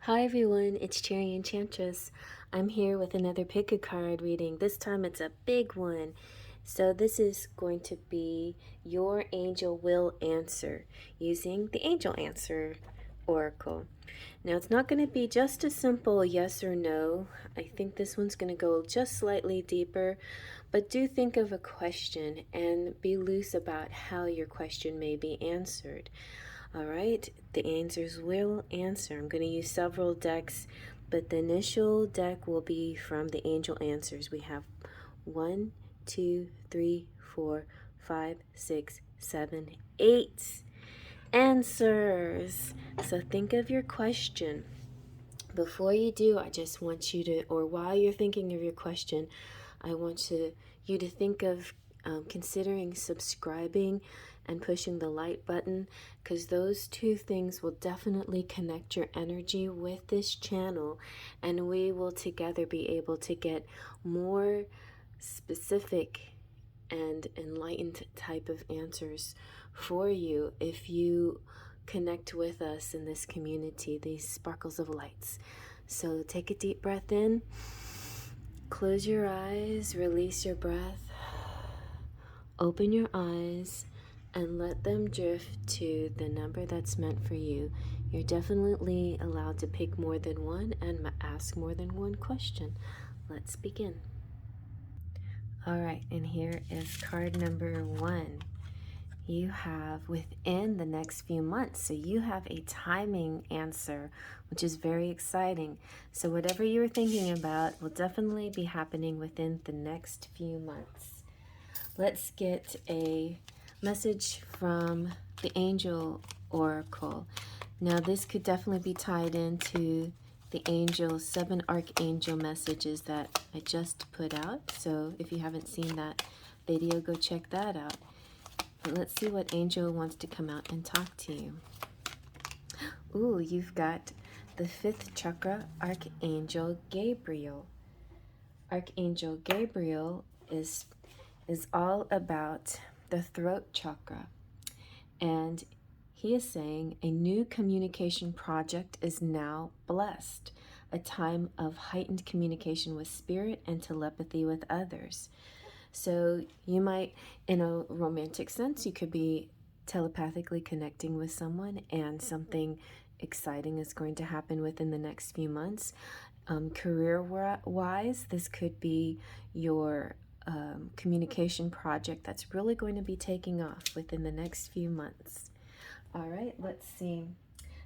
Hi everyone, it's Cherry Enchantress. I'm here with another pick a card reading. This time it's a big one. So this is going to be your angel will answer using the Angel Answer Oracle. Now it's not going to be just a simple yes or no. I think this one's going to go just slightly deeper, but do think of a question and be loose about how your question may be answered. All right, the answers will answer. I'm going to use several decks, but the initial deck will be from the Angel Answers. We have 1, 2, 3, 4, 5, 6, 7, 8 answers. So think of your question. Before you do, I just want you to, or while you're thinking of your question, I want you to think of considering subscribing and pushing the like button, because those two things will definitely connect your energy with this channel, and we will together be able to get more specific and enlightened type of answers for you if you connect with us in this community, these sparkles of lights. So take a deep breath in, close your eyes, release your breath, open your eyes, and let them drift to the number that's meant for you. You're definitely allowed to pick more than one and ask more than one question. Let's begin. All right, and here is card number 1. You have within the next few months. So you have a timing answer, which is very exciting. So whatever you were thinking about will definitely be happening within the next few months. Let's get a message from the Angel Oracle. Now this could definitely be tied into the angel 7 archangel messages that I just put out. So if you haven't seen that video, go check that out. But let's see what angel wants to come out and talk to you. Ooh, you've got the 5th chakra, Archangel Gabriel. Archangel Gabriel is all about the throat chakra. And he is saying a new communication project is now blessed, a time of heightened communication with spirit and telepathy with others. So you might, in a romantic sense, you could be telepathically connecting with someone, and something exciting is going to happen within the next few months. Career-wise, this could be your communication project that's really going to be taking off within the next few months. All right, let's see.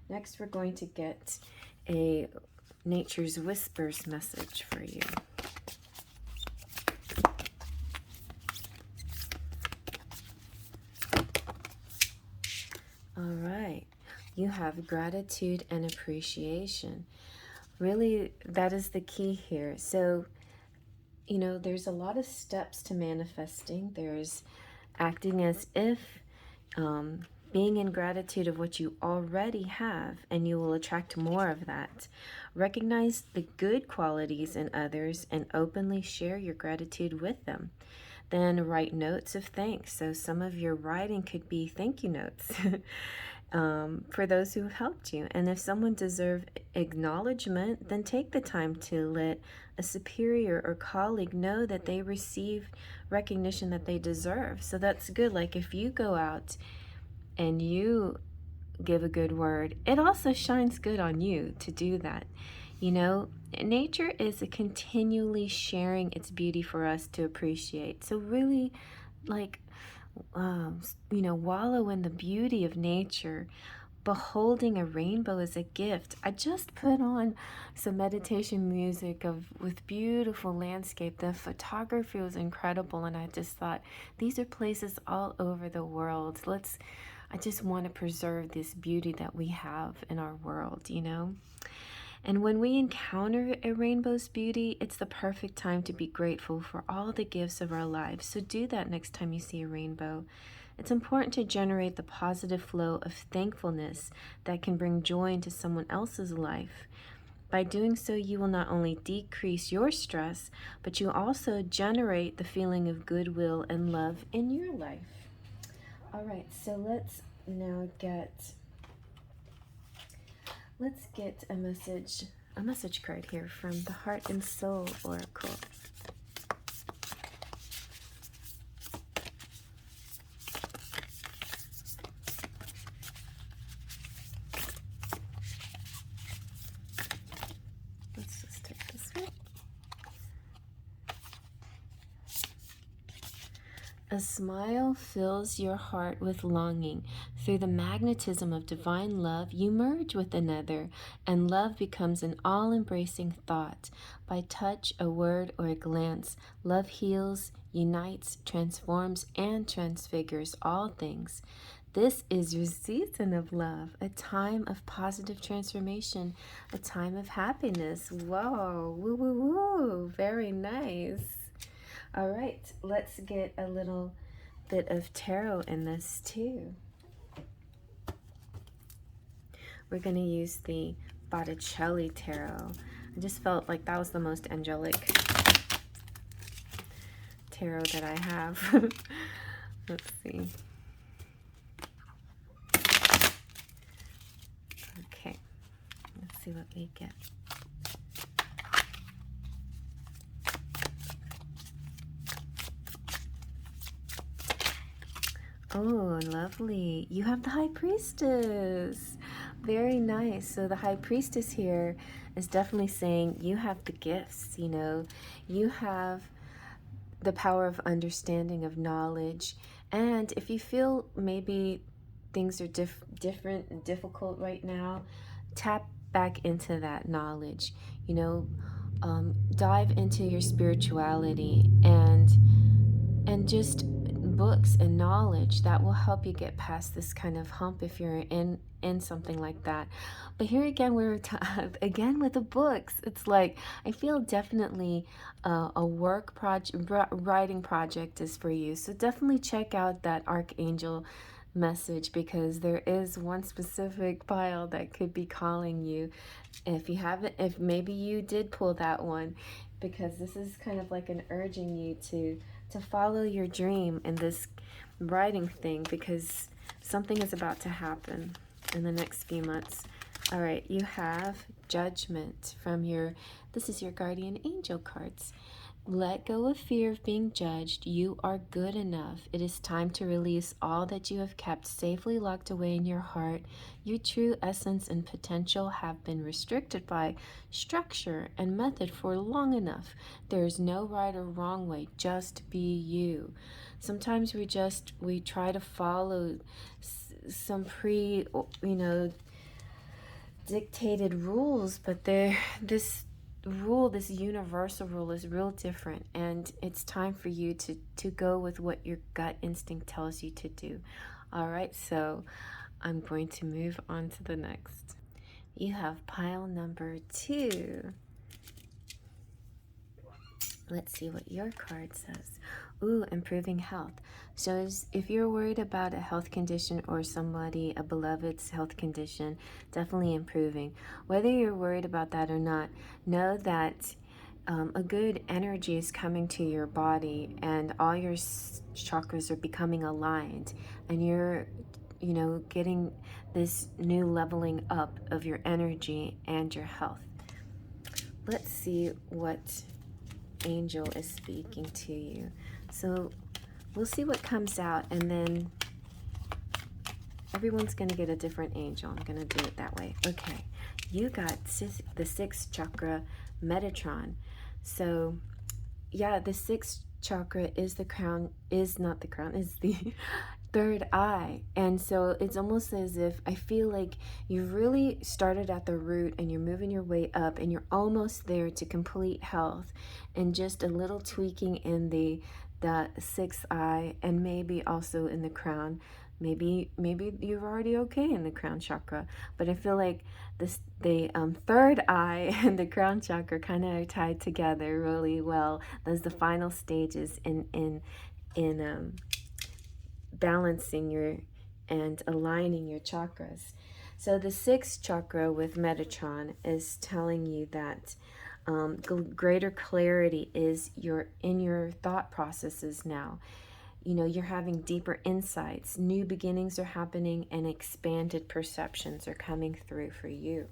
Next, we're going to get a Nature's Whispers message for you. All right, you have gratitude and appreciation. Really, that is the key here. So, you know, there's a lot of steps to manifesting. There's acting as if, being in gratitude of what you already have, and you will attract more of that. Recognize the good qualities in others and openly share your gratitude with them. Then write notes of thanks. So some of your writing could be thank you notes for those who have helped you. And if someone deserves acknowledgement, then take the time to let a superior or colleague know that they receive recognition that they deserve. So that's good. Like if you go out and you give a good word, it also shines good on you to do that. You know, nature is continually sharing its beauty for us to appreciate. So really, like, you know, wallow in the beauty of nature. Beholding a rainbow is a gift. I just put on some meditation music with beautiful landscape. The photography was incredible, and I just thought, these are places all over the world. I just want to preserve this beauty that we have in our world, you know? And when we encounter a rainbow's beauty, it's the perfect time to be grateful for all the gifts of our lives. So do that next time you see a rainbow. It's important to generate the positive flow of thankfulness that can bring joy into someone else's life. By doing so, you will not only decrease your stress, but you also generate the feeling of goodwill and love in your life. All right, so let's now get Let's get a message card here from the Heart and Soul Oracle. Let's just take this one. A smile fills your heart with longing. Through the magnetism of divine love, you merge with another, and love becomes an all-embracing thought. By touch, a word, or a glance, love heals, unites, transforms, and transfigures all things. This is your season of love, a time of positive transformation, a time of happiness. Whoa, woo, woo, woo, very nice. All right, let's get a little bit of tarot in this too. We're going to use the Botticelli Tarot. I just felt like that was the most angelic tarot that I have. Let's see. Okay, let's see what we get. Oh, lovely. You have the High Priestess. Very nice. So the High Priestess here is definitely saying you have the gifts, you know. You have the power of understanding, of knowledge. And if you feel maybe things are different and difficult right now, tap back into that knowledge. You know, dive into your spirituality and just books and knowledge that will help you get past this kind of hump if you're in something like that. But here again, we're again with the books. It's like I feel definitely a work project, writing project is for you. So definitely check out that Archangel message, because there is one specific pile that could be calling you. If you haven't, if maybe you did pull that one, because this is kind of like an urging you to follow your dream in this writing thing, because something is about to happen in the next few months. All right, you have Judgment from this is your guardian angel cards. Let go of fear of being judged. You are good enough. It is time to release all that you have kept safely locked away in your heart. Your true essence and potential have been restricted by structure and method for long enough. There is no right or wrong way. Just be you. Sometimes we try to follow some dictated rules, but this universal rule is real different, and it's time for you to go with what your gut instinct tells you to do. All right, so I'm going to move on to the next. You have pile number 2. Let's see what your card says. Ooh, improving health. So if you're worried about a health condition or somebody, a beloved's health condition, definitely improving. Whether you're worried about that or not, know that a good energy is coming to your body, and all your chakras are becoming aligned, and you're getting this new leveling up of your energy and your health. Let's see what angel is speaking to you. So we'll see what comes out, and then everyone's going to get a different angel. I'm going to do it that way. Okay, you got the 6th chakra, Metatron. So yeah, the 6th chakra is the crown, is not the crown, is the third eye. And so it's almost as if I feel like you really started at the root and you're moving your way up, and you're almost there to complete health, and just a little tweaking in the 6th eye, and maybe also in the crown. Maybe you're already okay in the crown chakra, but I feel like the third eye and the crown chakra kind of are tied together really well. Those the final stages in balancing and aligning your chakras. So the 6th chakra with Metatron is telling you that greater clarity is in your thought processes now. You're having deeper insights, new beginnings are happening, and expanded perceptions are coming through for you.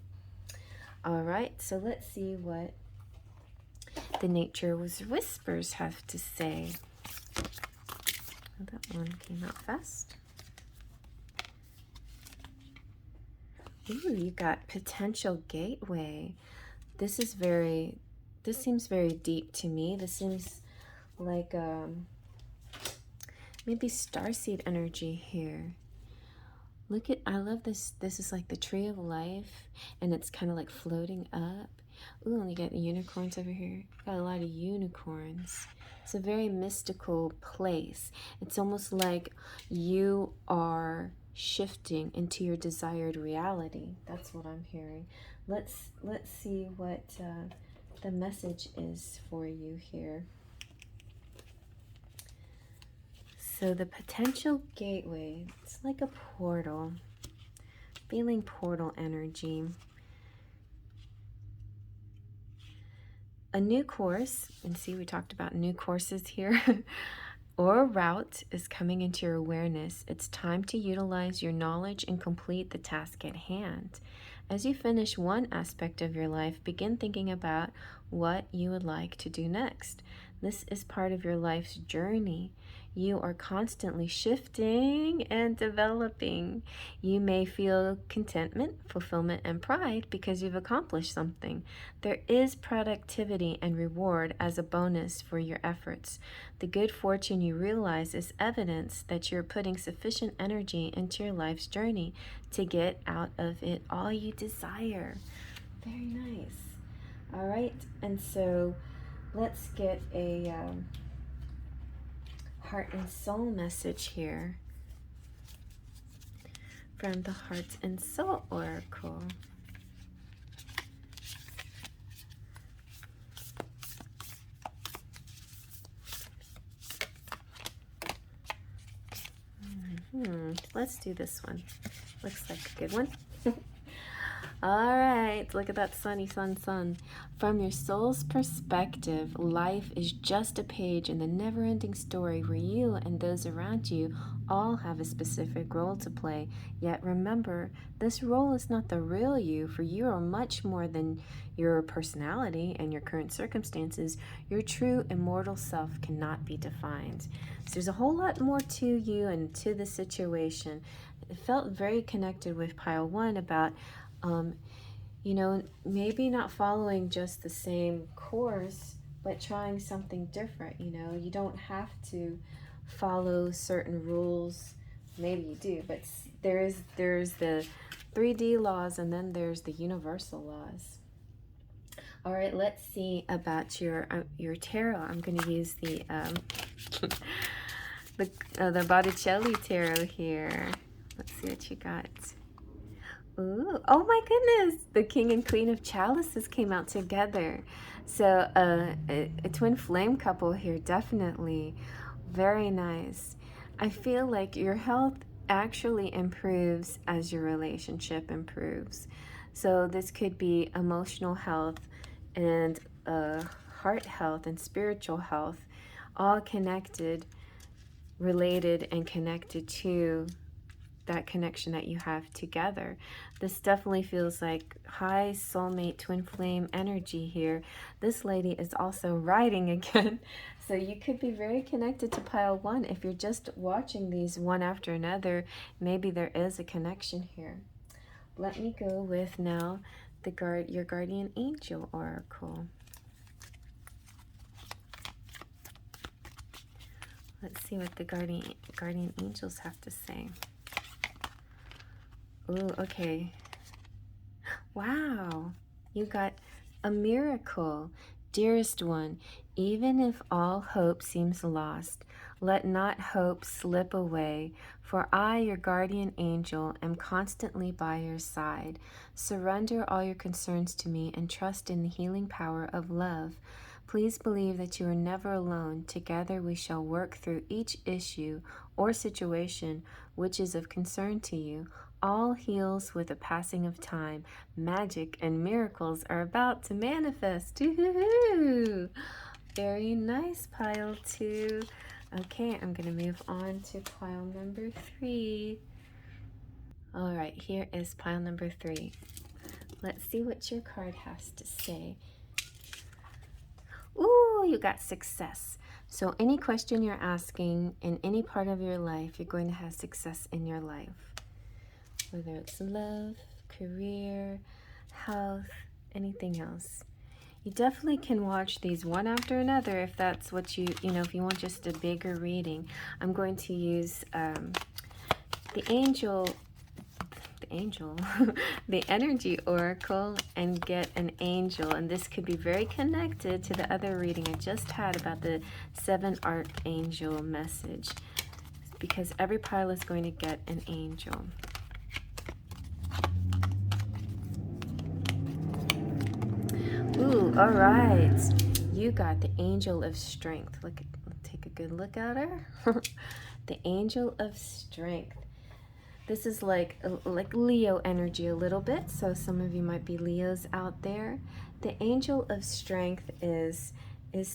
All right, so let's see what the Nature's Whispers have to say. Oh, that one came out fast. Ooh, you got Potential Gateway. This seems very deep to me. This seems like maybe starseed energy here. Look at, I love this. This is like the tree of life, and it's kind of like floating up. Ooh, and you got the unicorns over here. Got a lot of unicorns. It's a very mystical place. It's almost like you are shifting into your desired reality. That's what I'm hearing. Let's see what the message is for you here. So the potential gateway, it's like a portal, feeling portal energy. A new course, and see we talked about new courses here, or a route is coming into your awareness. It's time to utilize your knowledge and complete the task at hand. As you finish one aspect of your life, begin thinking about what you would like to do next. This is part of your life's journey. You are constantly shifting and developing. You may feel contentment, fulfillment, and pride because you've accomplished something. There is productivity and reward as a bonus for your efforts. The good fortune you realize is evidence that you're putting sufficient energy into your life's journey to get out of it all you desire. Very nice. All right, and so let's get a heart and soul message here from the Heart and Soul Oracle. Let's do this one. Looks like a good one. All right, look at that sunny sun. From your soul's perspective, life is just a page in the never-ending story where you and those around you all have a specific role to play. Yet remember, this role is not the real you, for you are much more than your personality and your current circumstances. Your true immortal self cannot be defined. So there's a whole lot more to you and to the situation. It felt very connected with pile 1 about you know, maybe not following just the same course, but trying something different. You know, you don't have to follow certain rules. Maybe you do, but there's the 3D laws, and then there's the universal laws. All right, let's see about your tarot. I'm going to use the the Botticelli Tarot here. Let's see what you got. Ooh, oh my goodness! The King and Queen of Chalices came out together. So a twin flame couple here, definitely. Very nice. I feel like your health actually improves as your relationship improves. So this could be emotional health and heart health and spiritual health, all connected, related, and connected to that connection that you have together. This definitely feels like high soulmate twin flame energy here. This lady is also riding again. So you could be very connected to pile 1. If you're just watching these one after another, maybe there is a connection here. Let me go with now your guardian angel oracle. Let's see what the guardian angels have to say. Ooh, okay. Wow, you got a miracle. Dearest one, even if all hope seems lost, let not hope slip away, for I, your guardian angel, am constantly by your side. Surrender all your concerns to me and trust in the healing power of love. Please believe that you are never alone. Together we shall work through each issue or situation which is of concern to you. All heals with the passing of time. Magic and miracles are about to manifest. Woo-hoo-hoo. Very nice, pile 2. Okay, I'm going to move on to pile number 3. All right, here is pile number 3. let's see what your card has to say. Ooh, you got success. So any question you're asking in any part of your life, you're going to have success in your life. Whether it's love, career, health, anything else. You definitely can watch these one after another if that's what if you want just a bigger reading. I'm going to use the the energy oracle and get an angel, and this could be very connected to the other reading I just had about the 7 archangel message, because every pile is going to get an angel. Ooh, all right. You got the angel of strength. Take a good look at her. The angel of strength. This is like Leo energy a little bit, so some of you might be Leos out there. The angel of strength is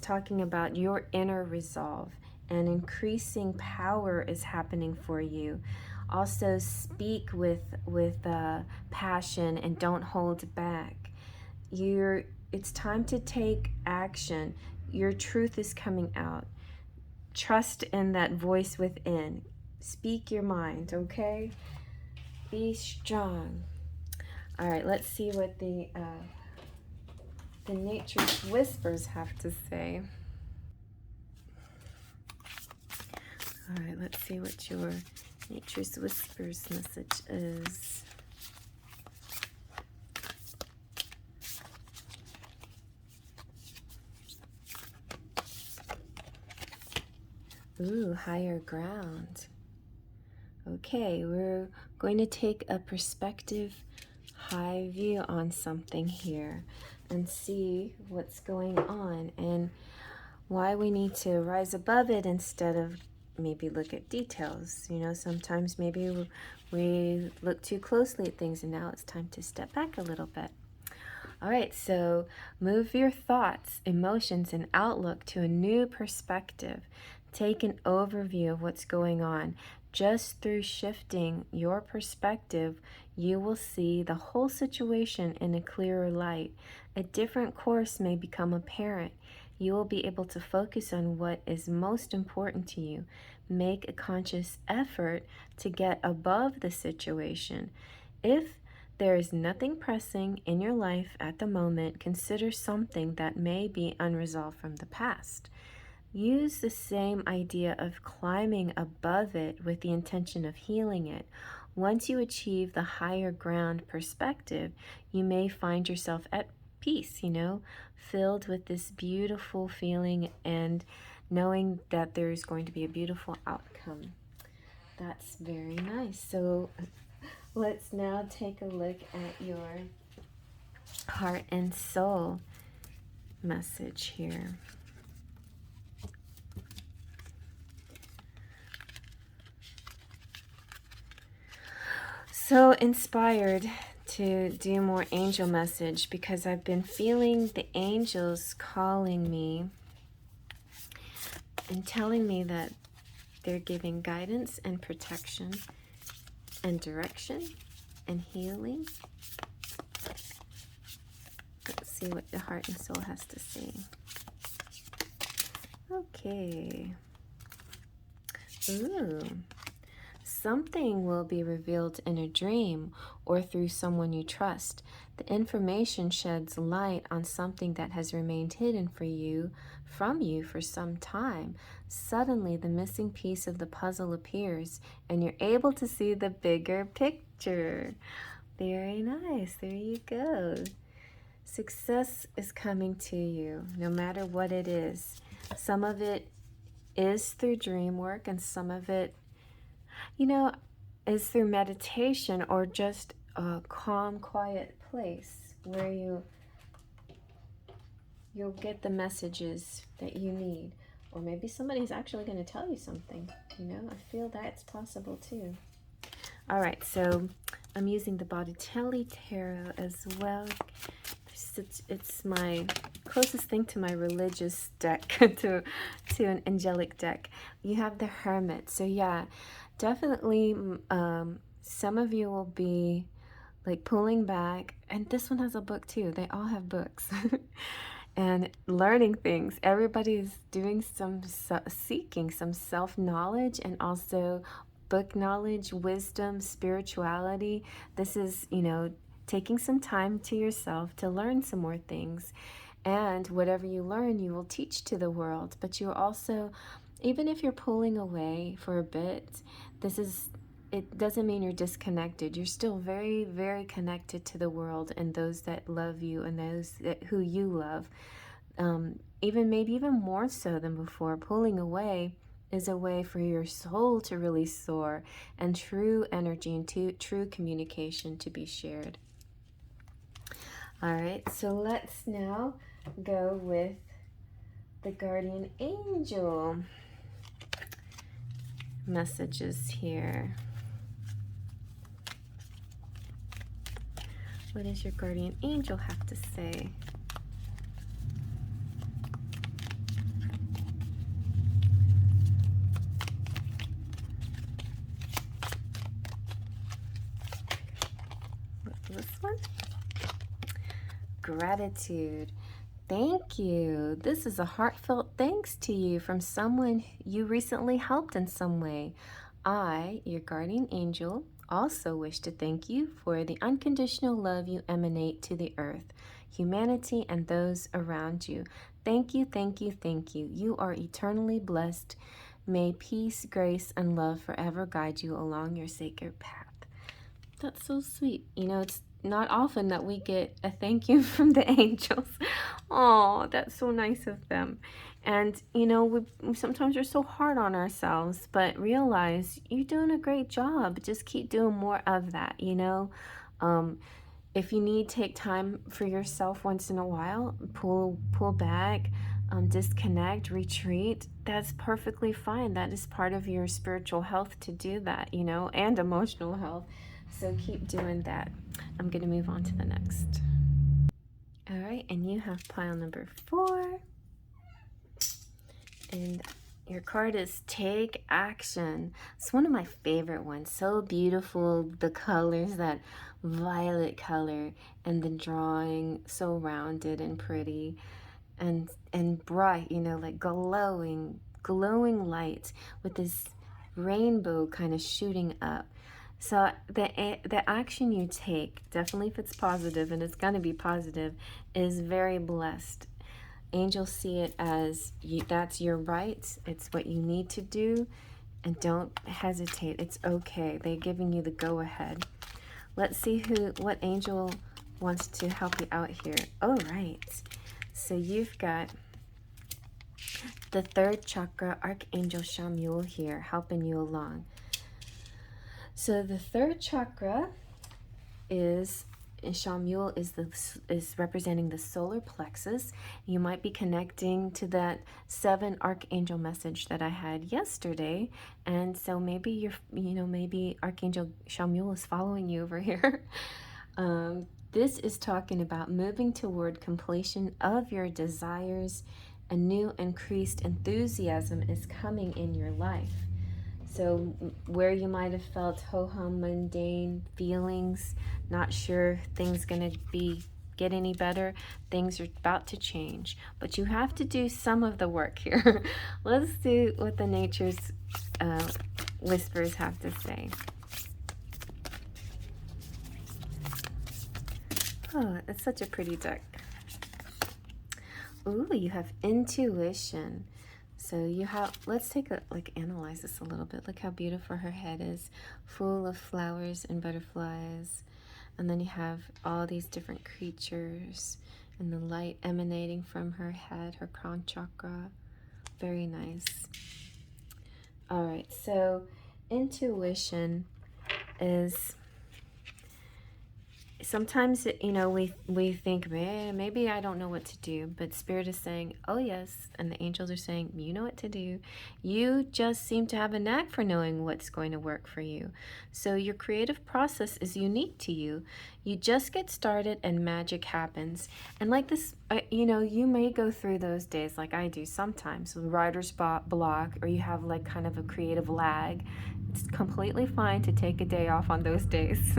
talking about your inner resolve, and increasing power is happening for you. Also speak with passion and don't hold back. It's time to take action. Your truth is coming out. Trust in that voice within. Speak your mind, okay? Be strong. All right, let's see what the Nature's Whispers have to say. All right, let's see what your Nature's Whispers message is. Ooh, higher ground. Okay, we're going to take a perspective, high view on something here and see what's going on and why we need to rise above it instead of maybe look at details. Sometimes maybe we look too closely at things, and now it's time to step back a little bit. All right, so move your thoughts, emotions, and outlook to a new perspective. Take an overview of what's going on. Just through shifting your perspective, you will see the whole situation in a clearer light. A different course may become apparent. You will be able to focus on what is most important to you. Make a conscious effort to get above the situation. If there is nothing pressing in your life at the moment, consider something that may be unresolved from the past. Use the same idea of climbing above it with the intention of healing it. Once you achieve the higher ground perspective, you may find yourself at peace, filled with this beautiful feeling and knowing that there's going to be a beautiful outcome. That's very nice. So let's now take a look at your heart and soul message here. So inspired to do more angel message because I've been feeling the angels calling me and telling me that they're giving guidance and protection and direction and healing. Let's see what the heart and soul has to say. Okay. Ooh. Something will be revealed in a dream or through someone you trust. The information sheds light on something that has remained hidden from you for some time. Suddenly, the missing piece of the puzzle appears, and you're able to see the bigger picture. Very nice. There you go. Success is coming to you, no matter what it is. Some of it is through dream work, and some of it is through meditation or just a calm, quiet place where you'll get the messages that you need. Or maybe somebody's actually going to tell you something. I feel that's possible too. All right, so I'm using the Botticelli Tarot as well. It's my closest thing to my religious deck, to an angelic deck. You have the Hermit. So yeah, definitely some of you will be like pulling back. And this one has a book too. They all have books. And learning things. Everybody's doing some seeking some self-knowledge, and also book knowledge, wisdom, spirituality. This is, taking some time to yourself to learn some more things. And whatever you learn, you will teach to the world. But you also, even if you're pulling away for a bit, it doesn't mean you're disconnected. You're still very, very connected to the world and those that love you and those who you love. Maybe even more so than before. Pulling away is a way for your soul to really soar, and true energy and true communication to be shared. All right, so let's now go with the guardian angel messages here. What does your guardian angel have to say? What's this one? Gratitude. Thank you. This is a heartfelt thanks to you from someone you recently helped in some way. I, your guardian angel, also wish to thank you for the unconditional love you emanate to the earth, humanity, and those around you. Thank you, thank you, thank you. You are eternally blessed. May peace, grace, and love forever guide you along your sacred path. That's so sweet. It's not often that we get a thank you from the angels. Oh, that's so nice of them. And, we sometimes are so hard on ourselves, but realize you're doing a great job. Just keep doing more of that, If you need, take time for yourself once in a while, pull back, disconnect, retreat. That's perfectly fine. That is part of your spiritual health to do that, and emotional health. So keep doing that. I'm going to move on to the next. All right, and you have pile number 4. And your card is Take Action. It's one of my favorite ones. So beautiful. The colors, that violet color, and the drawing, so rounded and pretty and bright, like glowing light with this rainbow kind of shooting up. So the action you take, definitely if it's positive, and it's going to be positive, is very blessed. Angels see it as that's your right. It's what you need to do, and don't hesitate. It's okay. They're giving you the go-ahead. Let's see what angel wants to help you out here. All right. So you've got the 3rd chakra, Archangel Smule here, helping you along. So the 3rd chakra is Smule is representing the solar plexus. You might be connecting to that 7 archangel message that I had yesterday, and so maybe maybe Archangel Smule is following you over here. This is talking about moving toward completion of your desires. A new increased enthusiasm is coming in your life. So where you might have felt ho-hum, mundane feelings, not sure things going to get any better, things are about to change. But you have to do some of the work here. Let's see what the nature's whispers have to say. Oh, it's such a pretty deck. Ooh, you have intuition. So you have, let's analyze this a little bit. Look how beautiful her head is, full of flowers and butterflies. And then you have all these different creatures and the light emanating from her head, her crown chakra. Very nice. All right, so intuition is, sometimes, we think, maybe I don't know what to do, but Spirit is saying, oh yes, and the angels are saying, you know what to do. You just seem to have a knack for knowing what's going to work for you. So your creative process is unique to you. You just get started and magic happens. And like this, you know, you may go through those days like I do sometimes with writer's block, or you have like kind of a creative lag. It's completely fine to take a day off on those days.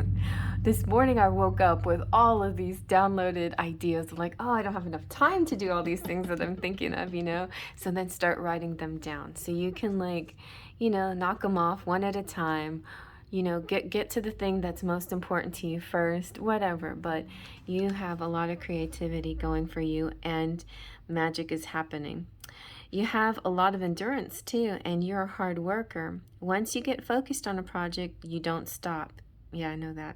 This morning I woke up with all of these downloaded ideas, like, oh, I don't have enough time to do all these things that I'm thinking of, you know? So then start writing them down. So you can, like, you know, knock them off one at a time. You know, get to the thing that's most important to you first, whatever. But you have a lot of creativity going for you, and magic is happening. You have a lot of endurance too, and you're a hard worker. Once you get focused on a project, you don't stop. Yeah, I know that.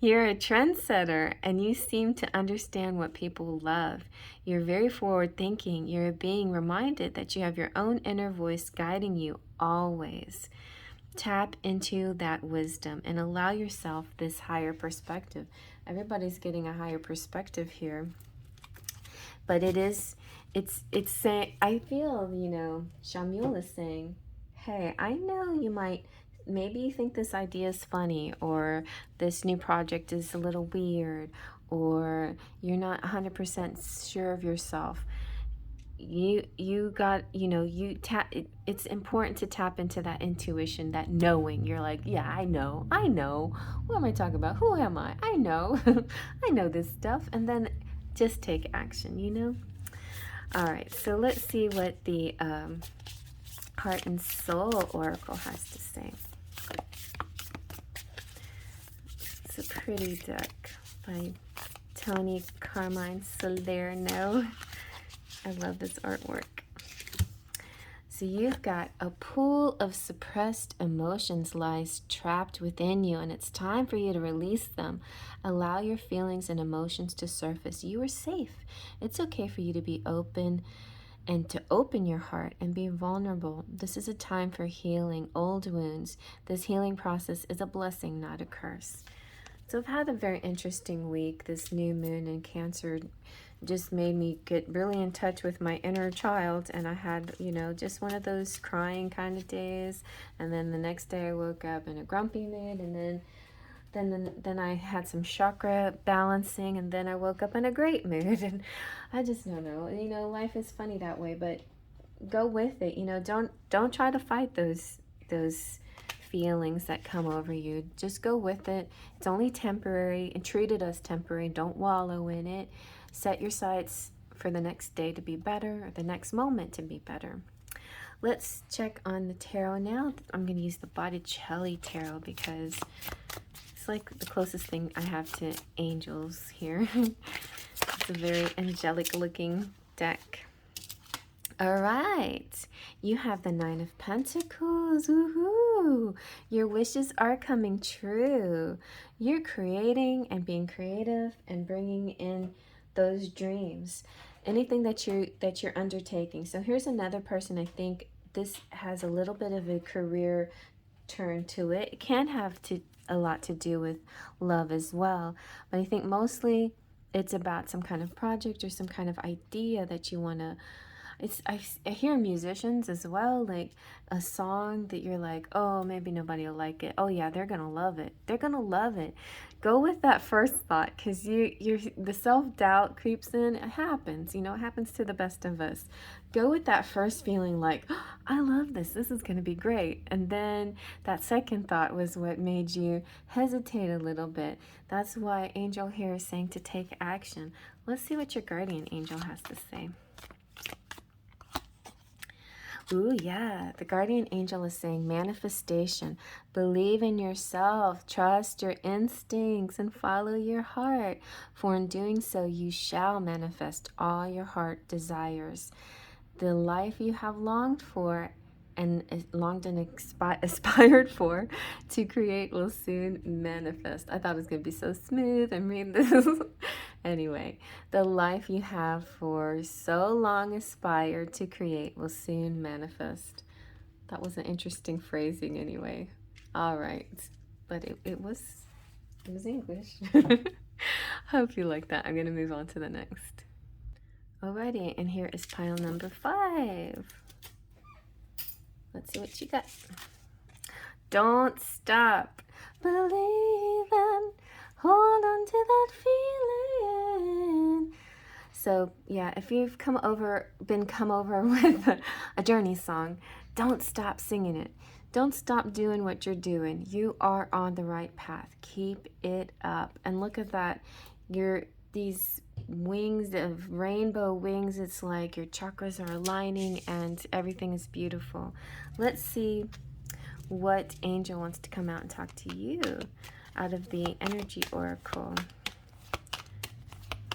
You're a trendsetter, and you seem to understand what people love. You're very forward thinking. You're being reminded that you have your own inner voice guiding you always. Tap into that wisdom and allow yourself this higher perspective. Everybody's getting a higher perspective here. But it's saying, I feel, you know, Smule is saying, hey, I know you might, maybe you think this idea is funny, or this new project is a little weird, or you're not 100% sure of yourself. You got, you know, it's important to tap into that intuition, that knowing. You're like, yeah, I know, what am I talking about, who am I know I know this stuff. And then just take action, you know. All right, so let's see what the Heart and Soul Oracle has to say. It's a pretty deck by Tony Carmine Salerno. I love this artwork. So you've got a pool of suppressed emotions lies trapped within you, and it's time for you to release them. Allow your feelings and emotions to surface. You are safe. It's okay for you to be open and to open your heart and be vulnerable. This is a time for healing old wounds. This healing process is a blessing, not a curse. So I've had a very interesting week. This new moon in Cancer just made me get really in touch with my inner child, and I had, you know, just one of those crying kind of days, and then the next day I woke up in a grumpy mood, and then I had some chakra balancing, and then I woke up in a great mood. And I just don't know, you know, life is funny that way. But go with it, you know. Don't try to fight those feelings that come over you. Just go with it. It's only temporary, and treat it as temporary. Don't wallow in it. Set your sights for the next day to be better, or the next moment to be better. Let's check on the tarot now. I'm going to use the Botticelli Tarot because it's like the closest thing I have to angels here. It's a very angelic looking deck. All right, you have the Nine of Pentacles. Woohoo! Your wishes are coming true. You're creating and being creative and bringing in those dreams, anything that you're undertaking. So here's another person. I think this has a little bit of a career turn to it. It can have a lot to do with love as well, but I think mostly it's about some kind of project or some kind of idea that you want to. I hear musicians as well, like a song that you're like, oh, maybe nobody will like it. Oh yeah, they're gonna love it. They're gonna love it. Go with that first thought, because the self-doubt creeps in. It happens, you know, it happens to the best of us. Go with that first feeling like, oh, I love this. This is gonna be great. And then that second thought was what made you hesitate a little bit. That's why Angel here is saying to take action. Let's see what your guardian angel has to say. Ooh, yeah. The guardian angel is saying manifestation. Believe in yourself. Trust your instincts and follow your heart. For in doing so, you shall manifest all your heart desires. The life you have longed for and aspired for to create will soon manifest. I thought it was going to be so smooth and read this. Anyway, the life you have for so long aspired to create will soon manifest. That was an interesting phrasing anyway. All right. But it was English. Hope you like that. I'm going to move on to the next. Alrighty, and here is pile number 5. Let's see what you got. Don't stop believing. Hold on to that feeling. So yeah, if you've come over with a journey song, don't stop singing it. Don't stop doing what you're doing. You are on the right path. Keep it up. And look at that. These wings of rainbow wings. It's like your chakras are aligning and everything is beautiful. Let's see what angel wants to come out and talk to you out of the energy oracle.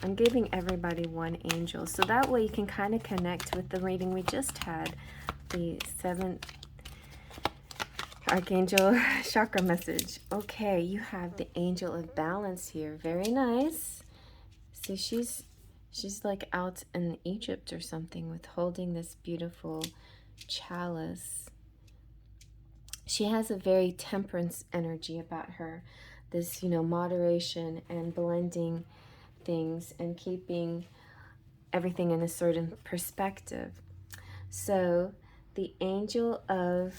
I'm giving everybody one angel, so that way you can kind of connect with the reading we just had, the 7th Archangel chakra message. Okay, you have the Angel of Balance here. Very nice. So she's like out in Egypt or something with holding this beautiful chalice. She has a very temperance energy about her. This, moderation and blending things and keeping everything in a certain perspective. So the Angel of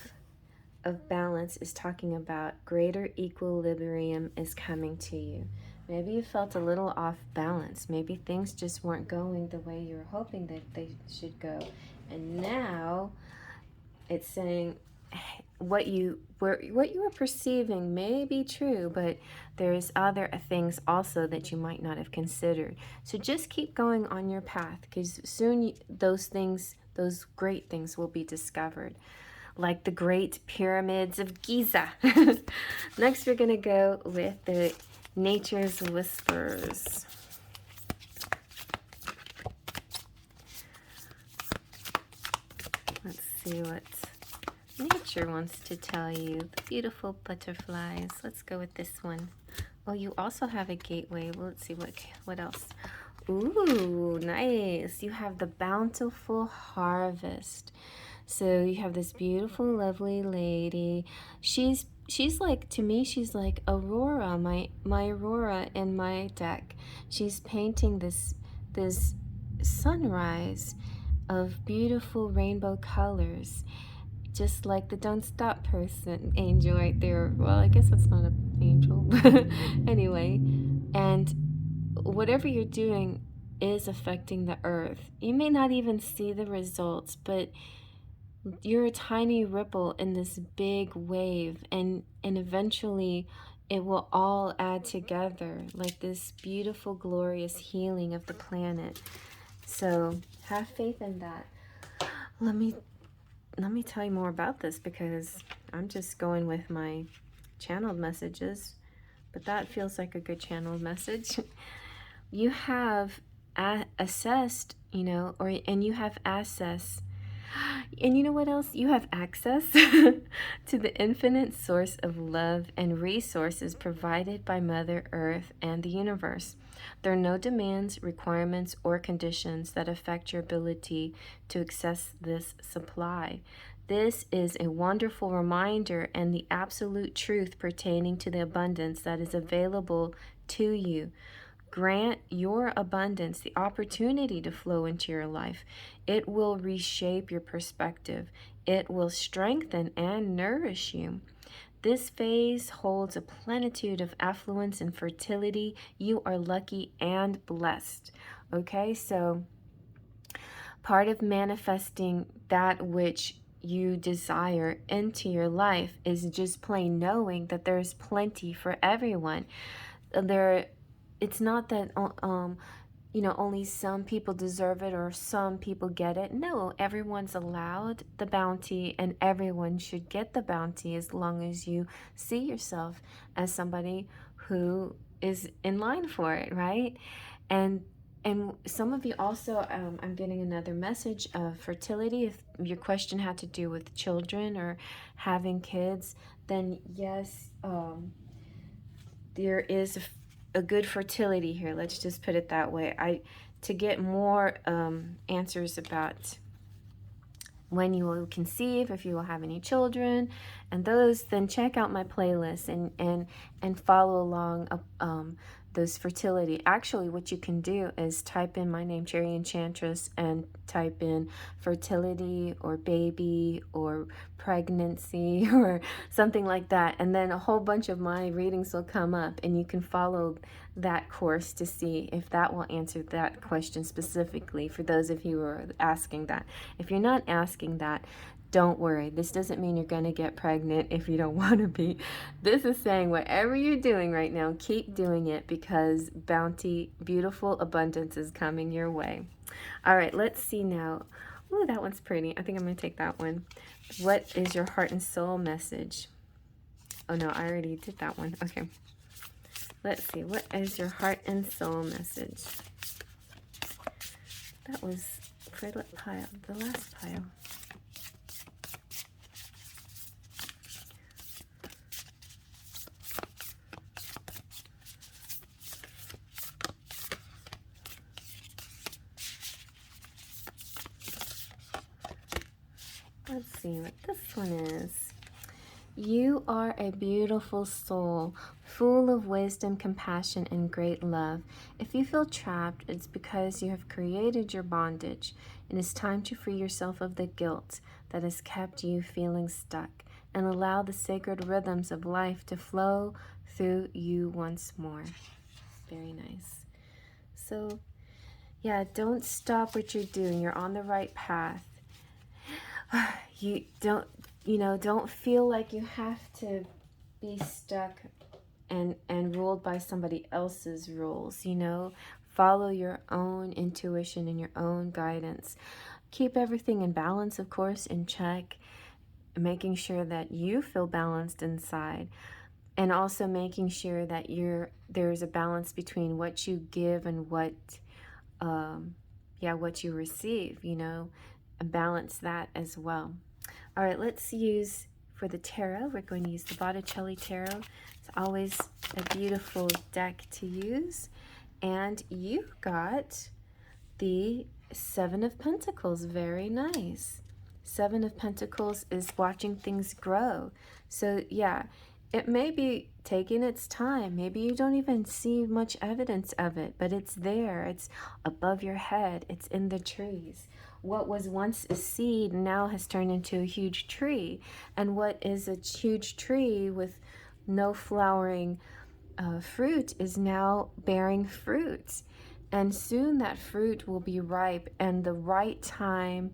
Balance is talking about greater equilibrium is coming to you. Maybe you felt a little off balance. Maybe things just weren't going the way you were hoping that they should go. And now it's saying what you were perceiving may be true, but there's other things also that you might not have considered. So just keep going on your path, because soon those great things will be discovered, like the Great Pyramids of Giza. Next, we're going to go with the Nature's Whispers. Let's see what nature wants to tell you. The beautiful butterflies. Let's go with this one. Oh, you also have a gateway. Well, let's see what else. Ooh, nice. You have the bountiful harvest. So you have this beautiful, lovely lady. She's like, to me, she's like Aurora, my Aurora in my deck. She's painting this sunrise of beautiful rainbow colors, just like the Don't Stop person angel right there. Well, I guess that's not an angel, but anyway. And whatever you're doing is affecting the earth. You may not even see the results, but you're a tiny ripple in this big wave, and eventually it will all add together like this beautiful, glorious healing of the planet. So have faith in that. Let me tell you more about this, because I'm just going with my channeled messages, but that feels like a good channeled message. You have assessed, and you have access. And you know what else? You have access to the infinite source of love and resources provided by Mother Earth and the universe. There are no demands, requirements, or conditions that affect your ability to access this supply. This is a wonderful reminder and the absolute truth pertaining to the abundance that is available to you. Grant your abundance the opportunity to flow into your life. It will reshape your perspective. It will strengthen and nourish you. This phase holds a plenitude of affluence and fertility. You are lucky and blessed. Okay, so part of manifesting that which you desire into your life is just plain knowing that there's plenty for everyone. It's not that only some people deserve it or some people get it. No, everyone's allowed the bounty, and everyone should get the bounty as long as you see yourself as somebody who is in line for it, right? And some of you also, I'm getting another message of fertility. If your question had to do with children or having kids, then yes, there is a good fertility here. Let's just put it that way. To get more answers about when you will conceive, if you will have any children, and those, then check out my playlist and follow along those fertility. Actually, what you can do is type in my name, Cherry Enchantress, and type in fertility or baby or pregnancy or something like that. And then a whole bunch of my readings will come up, and you can follow that course to see if that will answer that question specifically for those of you who are asking that. If you're not asking that, don't worry. This doesn't mean you're going to get pregnant if you don't want to be. This is saying whatever you're doing right now, keep doing it, because bounty, beautiful abundance is coming your way. All right, let's see now. Oh, that one's pretty. I think I'm going to take that one. What is your heart and soul message? Oh, no, I already did that one. Okay. Let's see. What is your heart and soul message? That was for the pile, the last pile. Let's see what this one is. You are a beautiful soul, full of wisdom, compassion, and great love. If you feel trapped, it's because you have created your bondage. It is time to free yourself of the guilt that has kept you feeling stuck, and allow the sacred rhythms of life to flow through you once more. Very nice. So, yeah, don't stop what you're doing. You're on the right path. You don't feel like you have to be stuck and ruled by somebody else's rules. Follow your own intuition and your own guidance. Keep everything in balance, of course, in check, making sure that you feel balanced inside, and also making sure that there's a balance between what you give and what you receive, and balance that as well. All right, let's use, for the tarot, we're going to use the Botticelli Tarot. It's always a beautiful deck to use. And you got the Seven of Pentacles. Very nice. Seven of Pentacles is watching things grow. So yeah, it may be taking its time. Maybe you don't even see much evidence of it, but it's there. It's above your head. It's in the trees. What was once a seed now has turned into a huge tree. And what is a huge tree with no flowering fruit is now bearing fruit. And soon that fruit will be ripe, and the right time.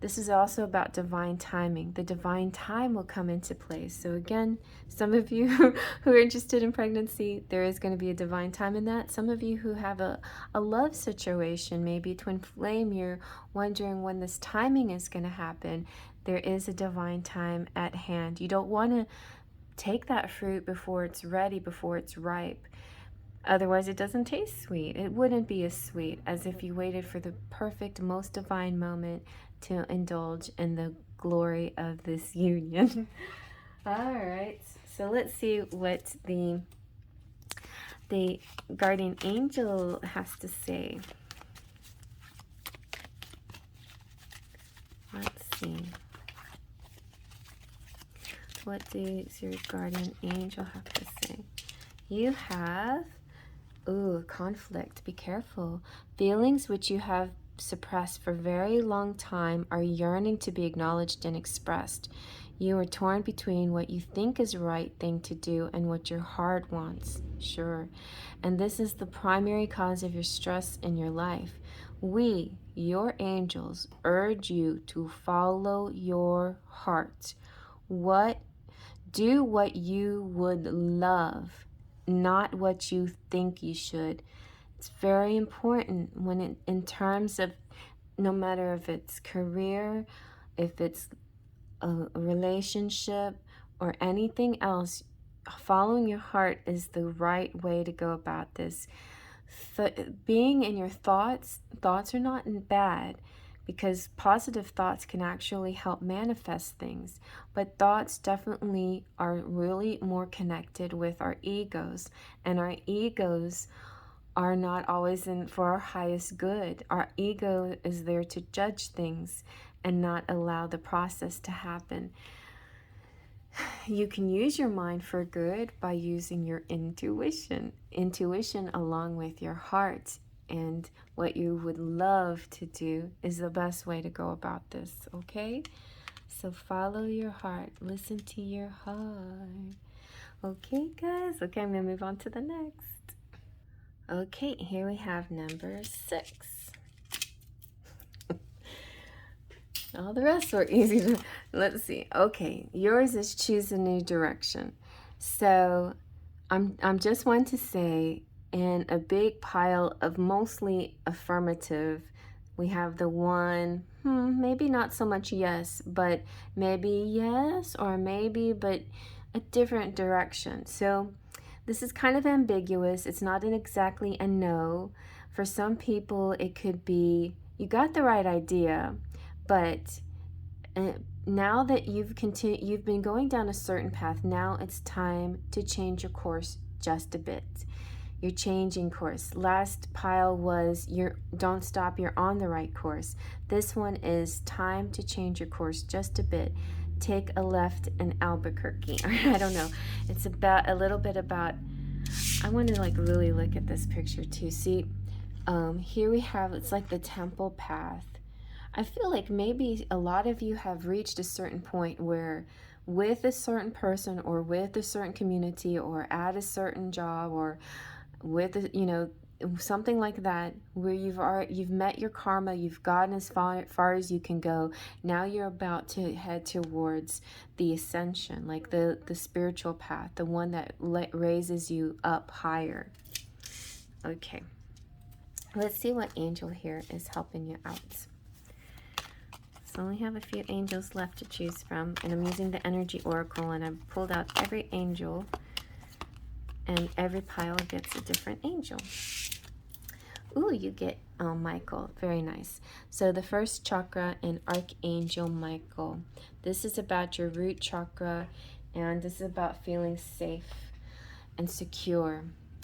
This is also about divine timing. The divine time will come into place. So again, some of you who are interested in pregnancy, there is going to be a divine time in that. Some of you who have a love situation, maybe twin flame, you're wondering when this timing is going to happen. There is a divine time at hand. You don't want to take that fruit before it's ready, before it's ripe. Otherwise, it doesn't taste sweet. It wouldn't be as sweet as if you waited for the perfect, most divine moment to indulge in the glory of this union. All right, so let's see what the guardian angel has to say. Let's see. What does your guardian angel have to say? You have, conflict. Be careful. Feelings which you have suppressed for a very long time are yearning to be acknowledged and expressed. You are torn between what you think is the right thing to do and what your heart wants. Sure. And this is the primary cause of your stress in your life. We, your angels, urge you to follow your heart. Do what you would love, not what you think you should. It's very important when in terms of, no matter if it's career, if it's a relationship, or anything else, following your heart is the right way to go about this. Being in your thoughts are not bad, because positive thoughts can actually help manifest things. But thoughts definitely are really more connected with our egos, and our egos are not always for our highest good. Our ego is there to judge things and not allow the process to happen. You can use your mind for good by using your intuition. Intuition along with your heart and what you would love to do is the best way to go about this, okay? So follow your heart. Listen to your heart. Okay, guys. Okay, I'm going to move on to the next. Okay, here we have number 6. All the rest were easy to, let's see. Okay, yours is choose a new direction. So I'm just want to say, in a big pile of mostly affirmative, we have the one, maybe not so much yes, but maybe yes, or maybe, but a different direction. So this is kind of ambiguous. It's not exactly a no. For some people, it could be, you got the right idea, but now that you've been going down a certain path, now it's time to change your course just a bit. You're changing course. Last pile was don't stop, you're on the right course. This one is time to change your course just a bit. Take a left in Albuquerque. I don't know. It's about a little bit about, I want to like really look at this picture too. See, here we have, it's like the temple path. I feel like maybe a lot of you have reached a certain point where with a certain person or with a certain community or at a certain job or with something like that, where you've met your karma, you've gotten as far as you can go. Now you're about to head towards the ascension, like the spiritual path, the one that raises you up higher. Okay, let's see what angel here is helping you out. So I only have a few angels left to choose from, and I'm using the energy oracle, and I've pulled out every angel, and every pile gets a different angel. Ooh, you get Michael. Very nice. So the first chakra in Archangel Michael. This is about your root chakra, and this is about feeling safe and secure.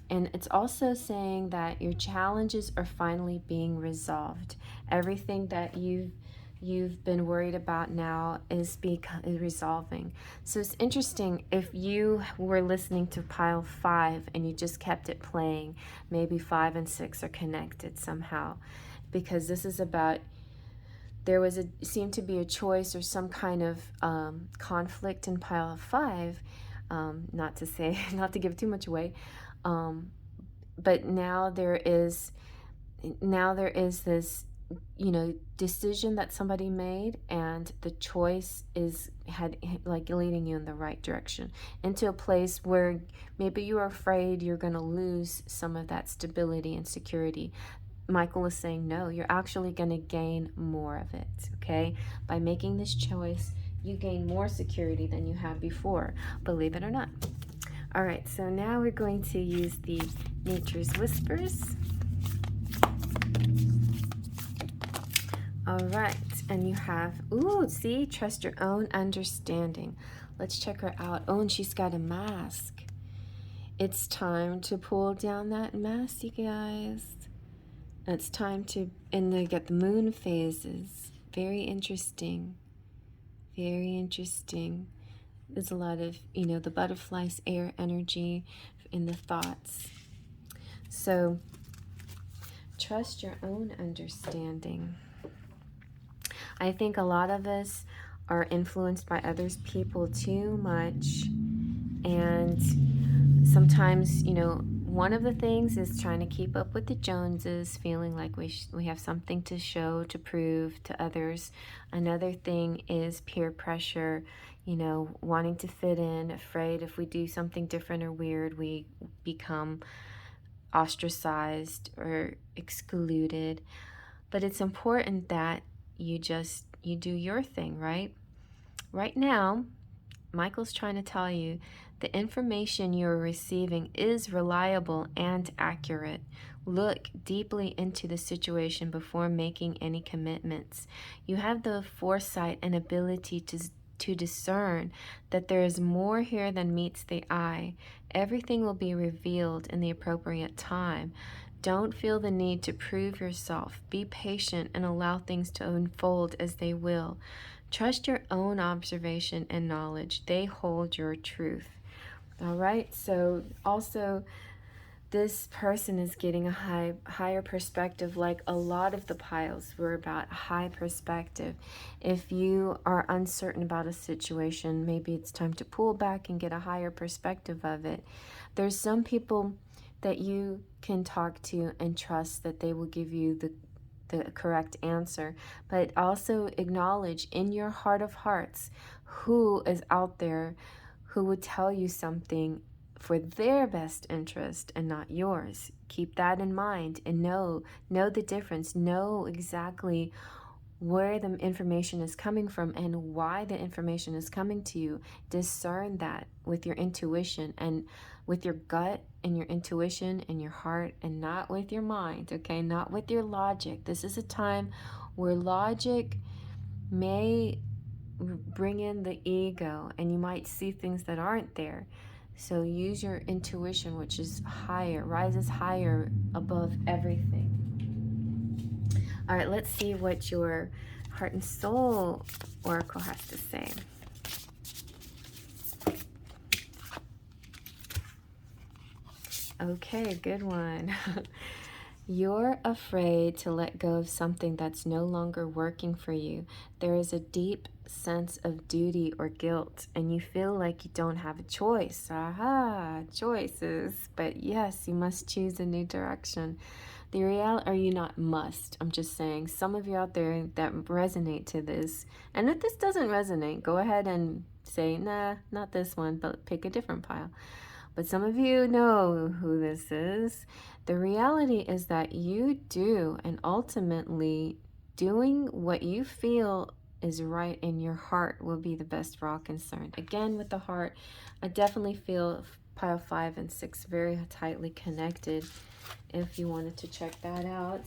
And it's also saying that your challenges are finally being resolved. Everything that you've been worried about now is resolving. So it's interesting, if you were listening to pile 5 and you just kept it playing, maybe 5 and 6 are connected somehow, because this is about, there seemed to be a choice or some kind of conflict in pile 5. Not to give too much away, but now there is this decision that somebody made, and the choice had leading you in the right direction into a place where maybe you are afraid you're going to lose some of that stability and security. Michael is saying, no, you're actually going to gain more of it, okay? By making this choice, you gain more security than you had before, believe it or not. All right, so now we're going to use the Nature's Whispers. All right, and you have, see, trust your own understanding. Let's check her out. Oh, and she's got a mask. It's time to pull down that mask, you guys. It's time to, and they get the moon phases. Very interesting. Very interesting. There's a lot of, the butterflies, air energy in the thoughts. So, trust your own understanding. I think a lot of us are influenced by others people too much, and sometimes one of the things is trying to keep up with the Joneses, feeling like we have something to show, to prove to others. Another thing is peer pressure, wanting to fit in, afraid if we do something different or weird we become ostracized or excluded. But it's important that you do your thing, right? Right now, Michael's trying to tell you the information you're receiving is reliable and accurate. Look deeply into the situation before making any commitments. You have the foresight and ability to discern that there is more here than meets the eye. Everything will be revealed in the appropriate time. Don't feel the need to prove yourself. Be patient and allow things to unfold as they will. Trust your own observation and knowledge. They hold your truth. All right, so also this person is getting a higher perspective. Like a lot of the piles were about high perspective. If you are uncertain about a situation, maybe it's time to pull back and get a higher perspective of it. There's some people that you can talk to and trust that they will give you the correct answer, but also acknowledge in your heart of hearts who is out there who would tell you something for their best interest and not yours. Keep that in mind and know the difference. Know exactly where the information is coming from and why the information is coming to you. Discern that with your intuition and with your gut and your intuition and your heart, and not with your mind, okay? Not with your logic. This is a time where logic may bring in the ego and you might see things that aren't there. So use your intuition, which is higher, rises higher above everything. All right, let's see what your heart and soul oracle has to say. Okay, good one. You're afraid to let go of something that's no longer working for you. There is a deep sense of duty or guilt, and you feel like you don't have a choice. Aha, choices. But yes, you must choose a new direction. The reality, or you not must, I'm just saying, some of you out there that resonate to this, and if this doesn't resonate, go ahead and say, nah, not this one, but pick a different pile. But some of you know who this is. The reality is that you do, and ultimately doing what you feel is right in your heart will be the best for all concerned. Again, with the heart, I definitely feel pile 5 and 6 very tightly connected if you wanted to check that out.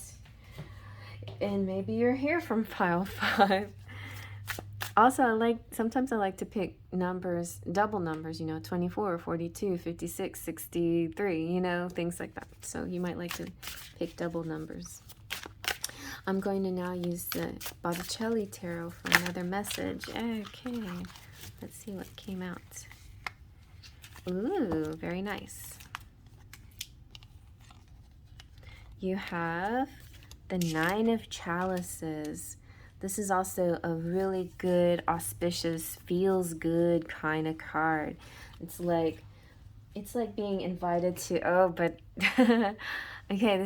And maybe you're here from pile 5. Also, sometimes I like to pick numbers, double numbers, 24, 42, 56, 63, things like that. So you might like to pick double numbers. I'm going to now use the Botticelli Tarot for another message. Okay, let's see what came out. Ooh, very nice. You have the 9 of Chalices. This is also a really good, auspicious, feels good kind of card. It's like being invited to, but okay,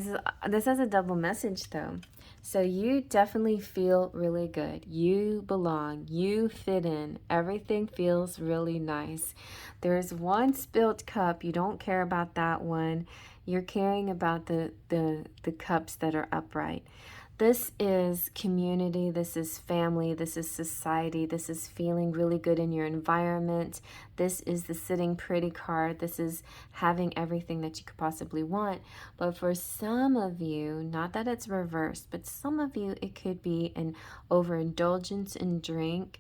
this has a double message though. So you definitely feel really good. You belong. You fit in. Everything feels really nice. There's one spilt cup. You don't care about that one. You're caring about the cups that are upright. This is community, this is family, this is society, this is feeling really good in your environment. This is the sitting pretty card. This is having everything that you could possibly want. But for some of you, not that it's reversed, but some of you, it could be an overindulgence in drink.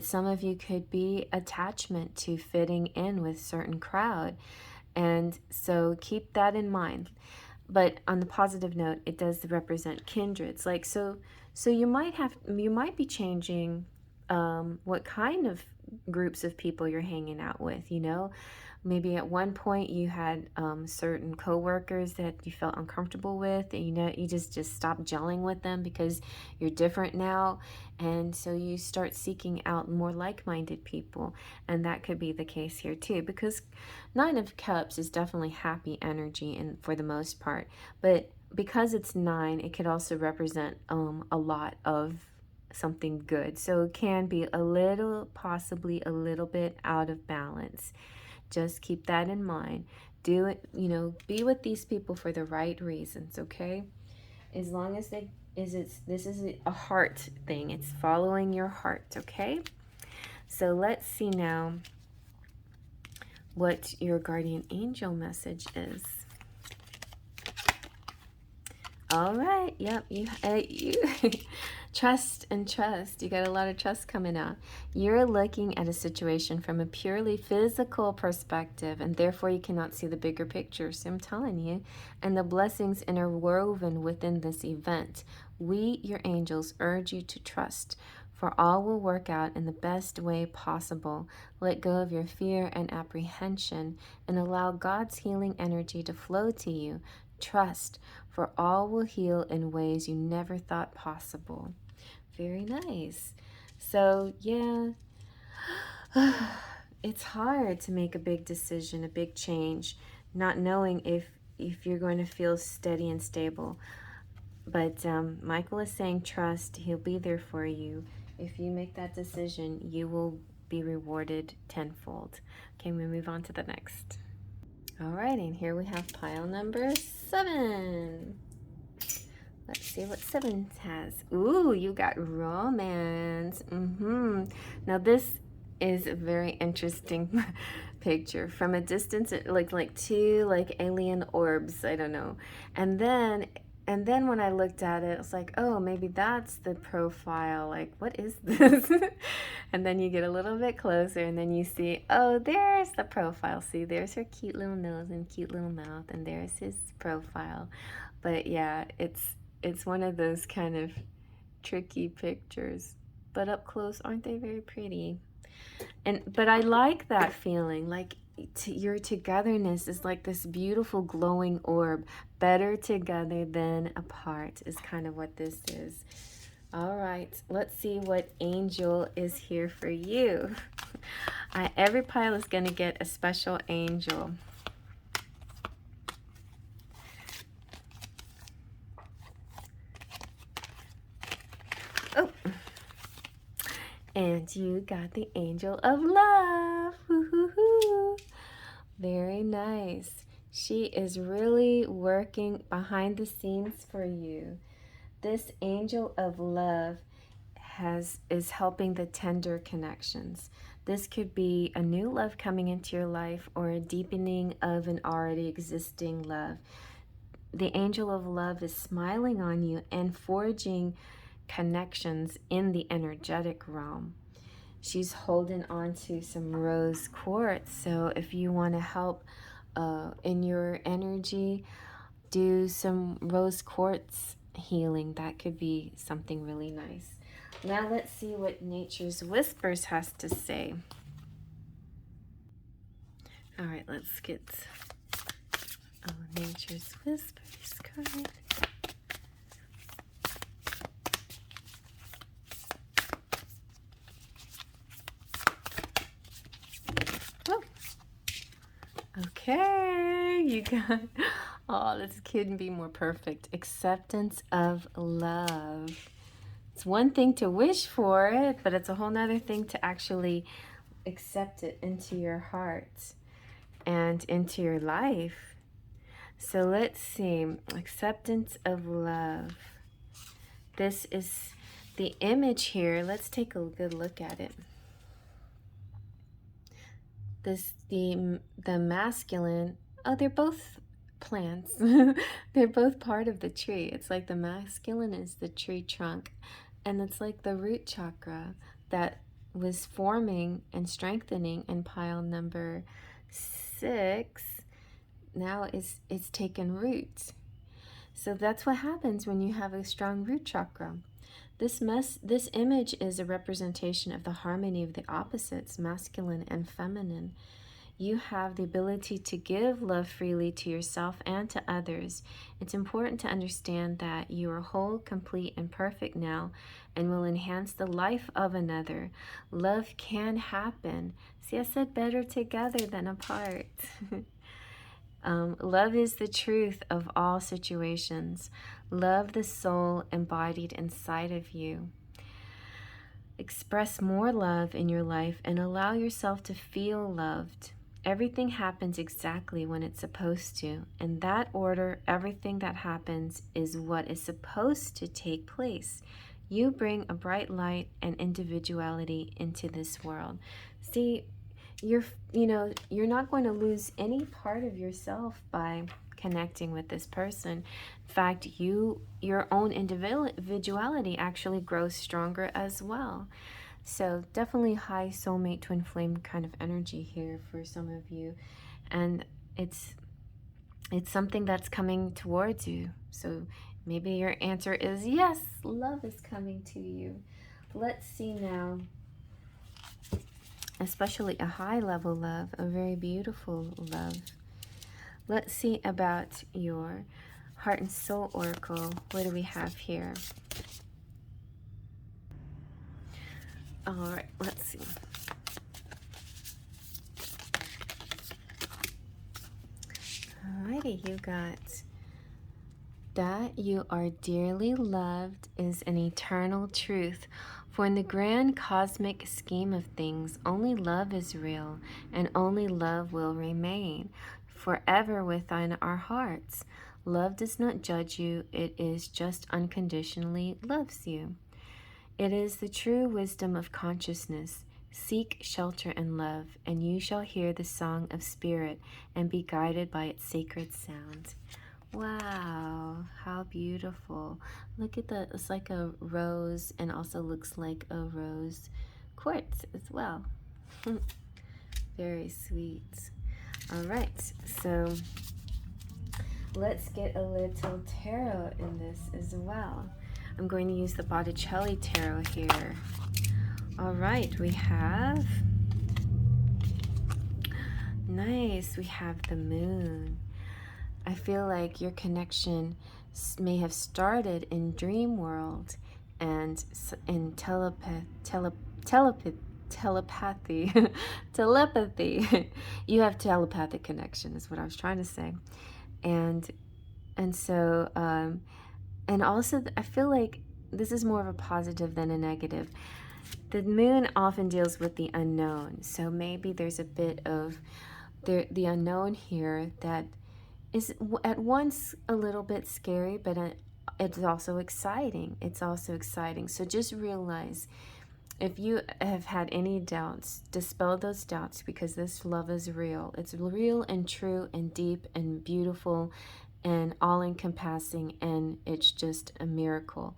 Some of you could be attachment to fitting in with certain crowd. And so keep that in mind. But on the positive note, it does represent kindreds. So you might be changing what kind of groups of people you're hanging out with. Maybe at one point you had certain coworkers that you felt uncomfortable with, and you just stopped gelling with them because you're different now, and so you start seeking out more like-minded people. And that could be the case here too, because 9 of Cups is definitely happy energy, and for the most part, but because it's 9, it could also represent a lot of something good. So it can be possibly a little bit out of balance. Just keep that in mind. Do it, be with these people for the right reasons, okay? As long as this is a heart thing. It's following your heart, okay? So let's see now what your guardian angel message is. All right, yep, Trust and trust. You got a lot of trust coming out. You're looking at a situation from a purely physical perspective, and therefore you cannot see the bigger picture. So I'm telling you, and the blessings interwoven within this event. We, your angels, urge you to trust, for all will work out in the best way possible. Let go of your fear and apprehension, and allow God's healing energy to flow to you. Trust, for all will heal in ways you never thought possible. Very nice. So, yeah, it's hard to make a big decision, a big change, not knowing if you're going to feel steady and stable. But Michael is saying trust. He'll be there for you. If you make that decision, you will be rewarded tenfold. Okay, we move on to the next. All right, and here we have pile number 7. Let's see what 7 has. Ooh, you got romance. Now this is a very interesting picture. From a distance, it looked like two like alien orbs. I don't know. And then when I looked at it, I was like, oh, maybe that's the profile. Like, what is this? And then you get a little bit closer, and then you see, oh, there's the profile. See, there's her cute little nose and cute little mouth, and there's his profile. But yeah, it's one of those kind of tricky pictures. But up close, aren't they very pretty? But I like that feeling, like your togetherness is like this beautiful glowing orb. Better together than apart is kind of what this is. All right, let's see what angel is here for you. Every pile is going to get a special angel. Oh, and you got the angel of love. Woo-hoo-hoo. Very nice. She is really working behind the scenes for you. This angel of love is helping the tender connections. This could be a new love coming into your life or a deepening of an already existing love. The angel of love is smiling on you and forging connections in the energetic realm. She's holding on to some rose quartz. So if you want to help in your energy, do some rose quartz healing. That could be something really nice. Now let's see what Nature's Whispers has to say. All right, let's get Nature's Whispers card. Oh. Okay, you got, oh, this couldn't be more perfect. Acceptance of love. It's one thing to wish for it, but it's a whole nother thing to actually accept it into your heart and into your life. So let's see, acceptance of love. This is the image here. Let's take a good look at it. The masculine, oh, they're both plants. They're both part of the tree. It's like the masculine is the tree trunk, and it's like the root chakra that was forming and strengthening in pile number 6. Now it's taken root. So that's what happens when you have a strong root chakra. This image is a representation of the harmony of the opposites, masculine and feminine. You have the ability to give love freely to yourself and to others. It's important to understand that you are whole, complete, and perfect now and will enhance the life of another. Love can happen. See, I said better together than apart. Love is the truth of all situations. Love the soul embodied inside of you. Express more love in your life and allow yourself to feel loved. Everything happens exactly when it's supposed to. In that order, everything that happens is what is supposed to take place. You bring a bright light and individuality into this world. See, you're not going to lose any part of yourself by connecting with this person. In fact, your own individuality actually grows stronger as well. So definitely high soulmate twin flame kind of energy here for some of you. And it's something that's coming towards you. So maybe your answer is yes, love is coming to you. Let's see now, especially a high level love, a very beautiful love. Let's see about your heart and soul oracle. What do we have here? All right, let's see. Alrighty, you got that you are dearly loved is an eternal truth. For in the grand cosmic scheme of things, only love is real, and only love will remain forever within our hearts. Love does not judge you, it is just unconditionally loves you. It is the true wisdom of consciousness. Seek shelter and love, and you shall hear the song of spirit and be guided by its sacred sound. Wow, how beautiful. Look at that. It's like a rose and also looks like a rose quartz as well. Very sweet. All right, so let's get a little tarot in this as well. I'm going to use the Botticelli Tarot here. All right, we have, nice, we have the moon. I feel like your connection may have started in dream world and in telepathy. Telepathy. You have telepathic connection is what I was trying to say. And so, and also I feel like this is more of a positive than a negative. The moon often deals with the unknown. So maybe there's a bit of the unknown here that is at once a little bit scary, but it's also exciting. It's also exciting. So just realize, if you have had any doubts, dispel those doubts, because this love is real. It's real and true and deep and beautiful and all-encompassing, and it's just a miracle.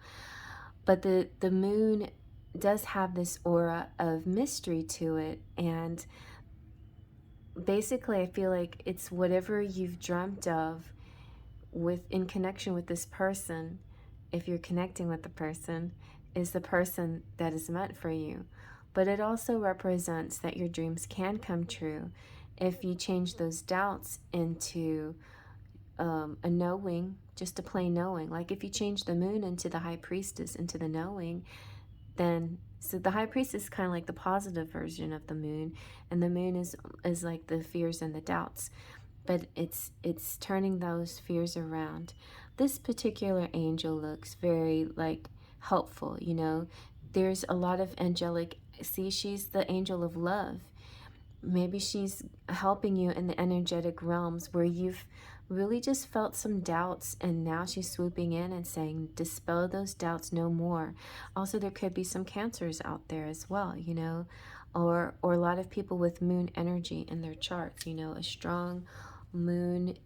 But the moon does have this aura of mystery to it, and basically I feel like it's whatever you've dreamt of in connection with this person, if you're connecting with the person, is the person that is meant for you. But it also represents that your dreams can come true if you change those doubts into a knowing, just a plain knowing. Like if you change the moon into the high priestess, into the knowing, then so the high priestess is kind of like the positive version of the moon, and the moon is like the fears and the doubts, but it's turning those fears around. This particular angel looks very like helpful, you know. There's a lot of angelic, see, she's the angel of love. Maybe she's helping you in the energetic realms where you've really just felt some doubts, and now she's swooping in and saying, dispel those doubts no more. Also, there could be some cancers out there as well, you know, or a lot of people with moon energy in their charts, you know, a strong moon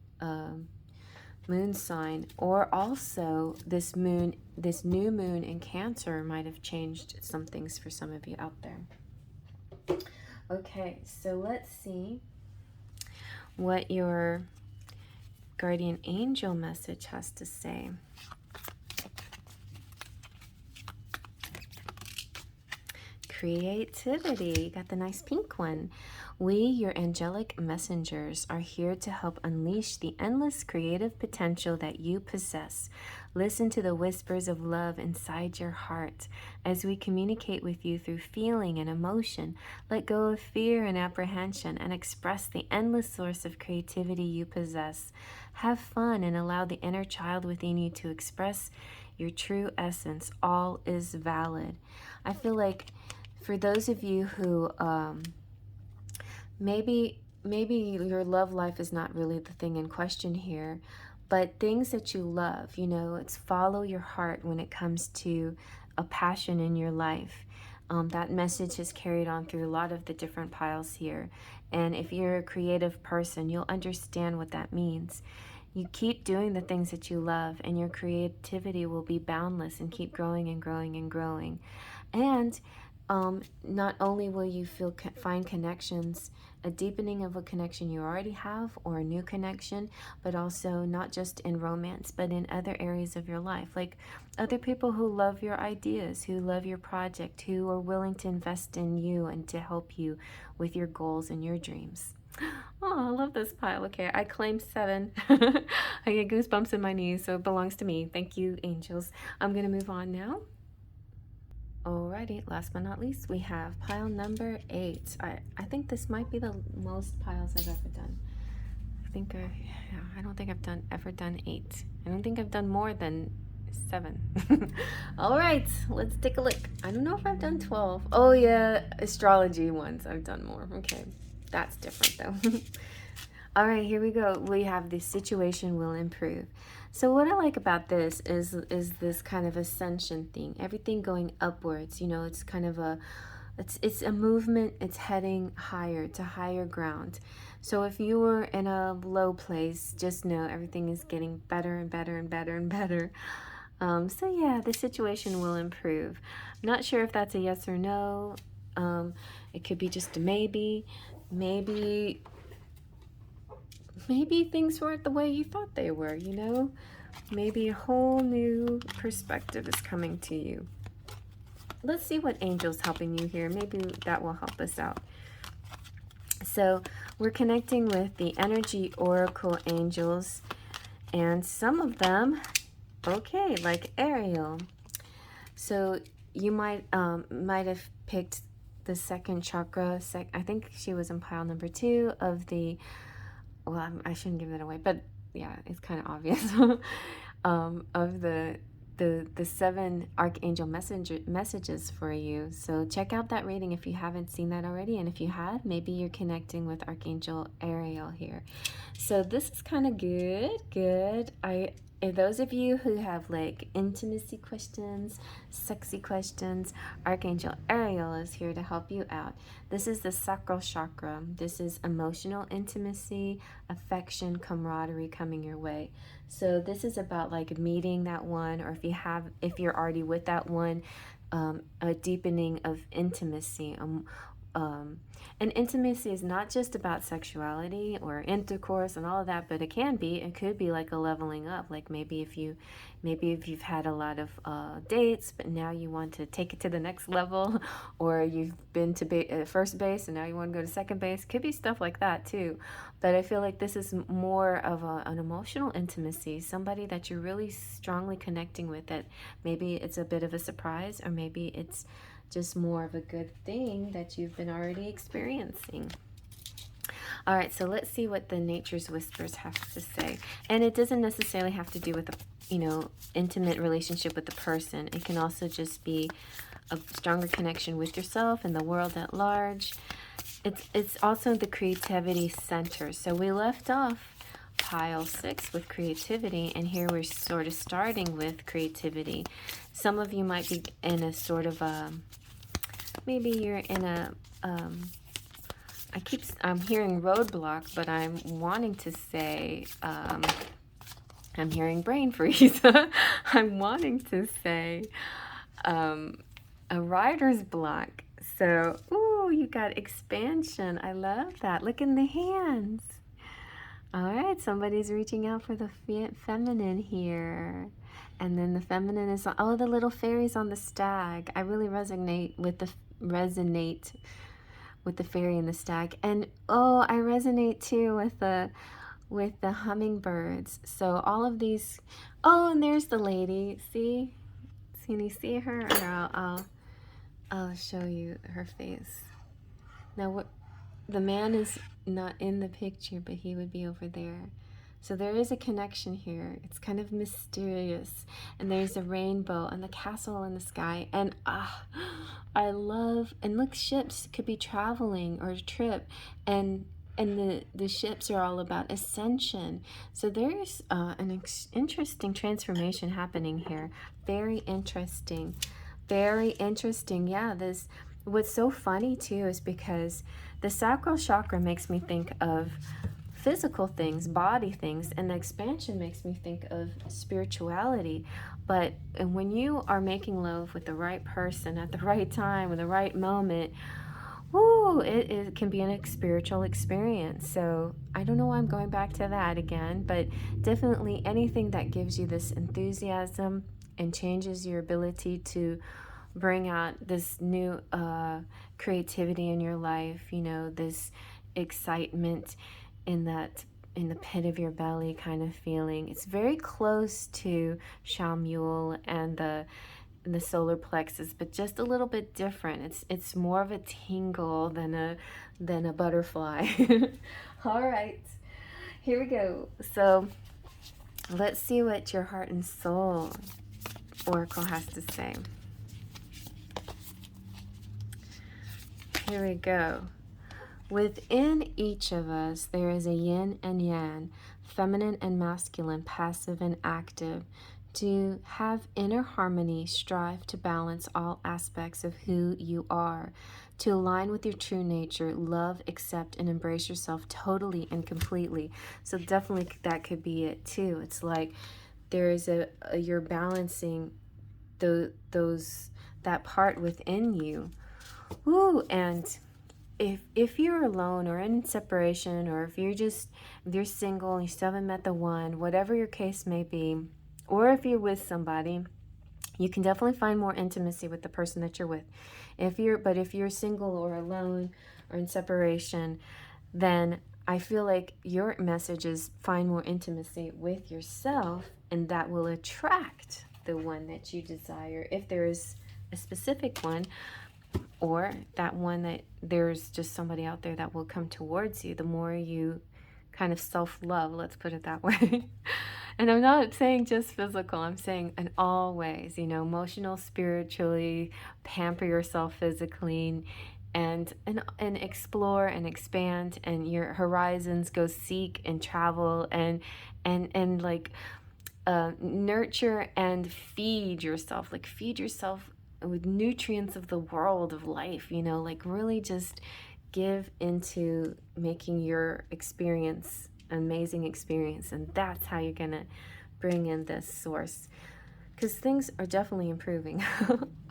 moon sign, or also this new moon in Cancer might have changed some things for some of you out there. Okay, so let's see what your guardian angel message has to say. Creativity. You got the nice pink one. We, your angelic messengers, are here to help unleash the endless creative potential that you possess. Listen to the whispers of love inside your heart as we communicate with you through feeling and emotion. Let go of fear and apprehension and express the endless source of creativity you possess. Have fun and allow the inner child within you to express your true essence. All is valid. I feel like for those of you who maybe your love life is not really the thing in question here, but things that you love, you know, it's follow your heart when it comes to a passion in your life. That message is carried on through a lot of the different piles here. And if you're a creative person, you'll understand what that means. You keep doing the things that you love, and your creativity will be boundless and keep growing and growing and growing. And not only will you find connections, a deepening of a connection you already have or a new connection, but also not just in romance, but in other areas of your life, like other people who love your ideas, who love your project, who are willing to invest in you and to help you with your goals and your dreams. Oh, I love this pile. Okay, I claim 7. I get goosebumps in my knees, so it belongs to me. Thank you, angels. I'm going to move on now. Alrighty, last but not least, we have pile number 8. I think this might be the most piles I've ever done. I don't think I've ever done 8. I don't think I've done more than 7. Alright, let's take a look. I don't know if I've done 12. Oh yeah, astrology ones I've done more. Okay, that's different though. Alright, here we go. We have the situation will improve. So what I like about this is this kind of ascension thing. Everything going upwards. You know, it's kind of it's a movement. It's heading higher to higher ground. So if you were in a low place, just know everything is getting better and better and better and better. So yeah, the situation will improve. I'm not sure if that's a yes or no. It could be just a maybe. Maybe things weren't the way you thought they were, you know? Maybe a whole new perspective is coming to you. Let's see what angel's helping you here. Maybe that will help us out. So we're connecting with the energy oracle angels, and some of them, okay, like Ariel. So you might have picked the second chakra. I think she was in pile number 2 of the, well, I shouldn't give that away, but yeah, it's kind of obvious, of the 7 archangel messages for you. So check out that reading if you haven't seen that already, and if you have, maybe you're connecting with Archangel Ariel here. So this is kind of good. Those of you who have like intimacy questions, sexy questions, Archangel Ariel is here to help you out. This is the sacral chakra. This is emotional intimacy, affection, camaraderie coming your way. So this is about like meeting that one, or if you're already with that one, a deepening of intimacy. And intimacy is not just about sexuality or intercourse and all of that, but it could be like a leveling up. Like maybe if you've had a lot of dates, but now you want to take it to the next level, or you've been to first base and now you want to go to second base. Could be stuff like that too. But I feel like this is more of an emotional intimacy, somebody that you're really strongly connecting with, that maybe it's a bit of a surprise, or maybe it's just more of a good thing that you've been already experiencing. All right, so let's see what the Nature's Whispers have to say. And it doesn't necessarily have to do with a, intimate relationship with the person. It can also just be a stronger connection with yourself and the world at large. It's also the creativity center. So we left off pile 6 with creativity, and here we're sort of starting with creativity. Some of you might be in a sort of maybe you're in a I'm hearing roadblock, but I'm wanting to say I'm hearing brain freeze. I'm wanting to say a writer's block. So ooh, you got expansion. I love that. Look in the hands. All right, somebody's reaching out for the feminine here. And then the feminine is, oh, the little fairies on the stag. I really resonate with the fairy and the stag. And oh, I resonate too with the hummingbirds. So all of these, oh, and there's the lady. See? Can you see her? Or I'll show you her face. Now the man is not in the picture, but he would be over there. So there is a connection here. It's kind of mysterious. And there's a rainbow and the castle in the sky. And I love, and look, ships could be traveling or a trip. And the ships are all about ascension. So there's an interesting transformation happening here. Very interesting. Very interesting. Yeah, what's so funny too is because the sacral chakra makes me think of physical things, body things, and the expansion makes me think of spirituality. But when you are making love with the right person at the right time, in the right moment, woo, it can be a spiritual experience. So I don't know why I'm going back to that again, but definitely anything that gives you this enthusiasm and changes your ability to bring out this new creativity in your life, you know, this excitement in the pit of your belly kind of feeling. It's very close to Smule and the solar plexus, but just a little bit different. It's more of a tingle than a butterfly. All right, here we go. So let's see what your heart and soul oracle has to say. Here we go. Within each of us, there is a yin and yang, feminine and masculine, passive and active. To have inner harmony, strive to balance all aspects of who you are. To align with your true nature, love, accept, and embrace yourself totally and completely. So definitely that could be it too. It's like there is you're balancing that part within you. Ooh, and if you're alone or in separation, or if you're single and you still haven't met the one, whatever your case may be, or if you're with somebody, you can definitely find more intimacy with the person that you're with. If you're single or alone or in separation, then I feel like your message is find more intimacy with yourself, and that will attract the one that you desire, if there is a specific one, or that one that there's just somebody out there that will come towards you. The more you kind of self-love, let's put it that way. And I'm not saying just physical, I'm saying in all ways, you know, emotional, spiritually, pamper yourself physically, and explore and expand, and your horizons, go seek and travel, and like nurture and feed yourself, with nutrients of the world of life, you know, like really just give into making your experience an amazing experience. And that's how you're gonna bring in this source, because things are definitely improving.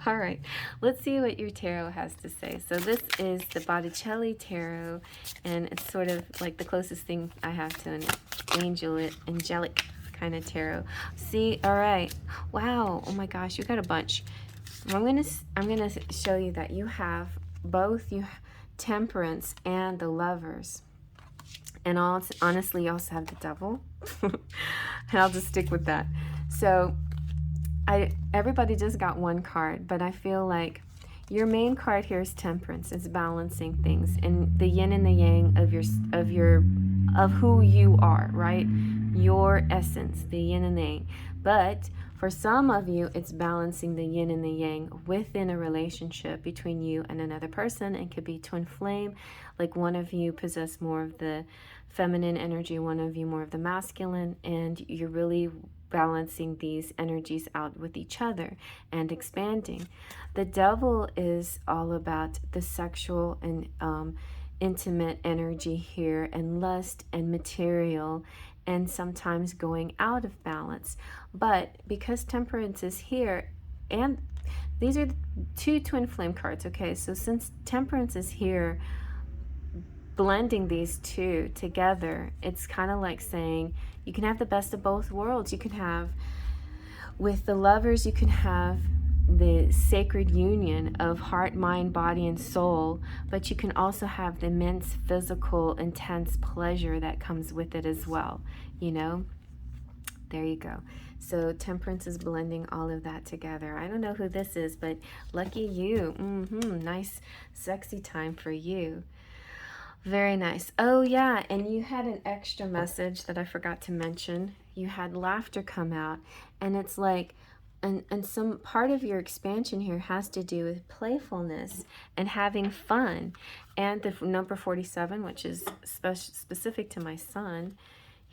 All right, let's see what your tarot has to say. So this is the Botticelli Tarot, and it's sort of like the closest thing I have to an angelic kind of tarot. See, all right, wow, oh my gosh, you got a bunch. I'm gonna show you that you have both Temperance and the Lovers, and honestly, you also have the Devil. And I'll just stick with that. So everybody just got one card, but I feel like your main card here is Temperance. It's balancing things and the yin and the yang of who you are, right? Your essence, the yin and the yang. But for some of you, it's balancing the yin and the yang within a relationship between you and another person. It could be twin flame, like one of you possess more of the feminine energy, one of you more of the masculine, and you're really balancing these energies out with each other and expanding. The Devil is all about the sexual and intimate energy here, and lust and material, and sometimes going out of balance. But because Temperance is here, and these are two twin flame cards, okay? So since Temperance is here, blending these two together, it's kind of like saying you can have the best of both worlds. You can have, with the Lovers, you can have the sacred union of heart, mind, body, and soul, but you can also have the immense physical, intense pleasure that comes with it as well, you know? There you go. So Temperance is blending all of that together. I don't know who this is, but lucky you. Nice, sexy time for you. Very nice. Oh yeah, and you had an extra message that I forgot to mention. You had laughter come out, and it's like, and some part of your expansion here has to do with playfulness and having fun. And the number 47, which is specific to my son,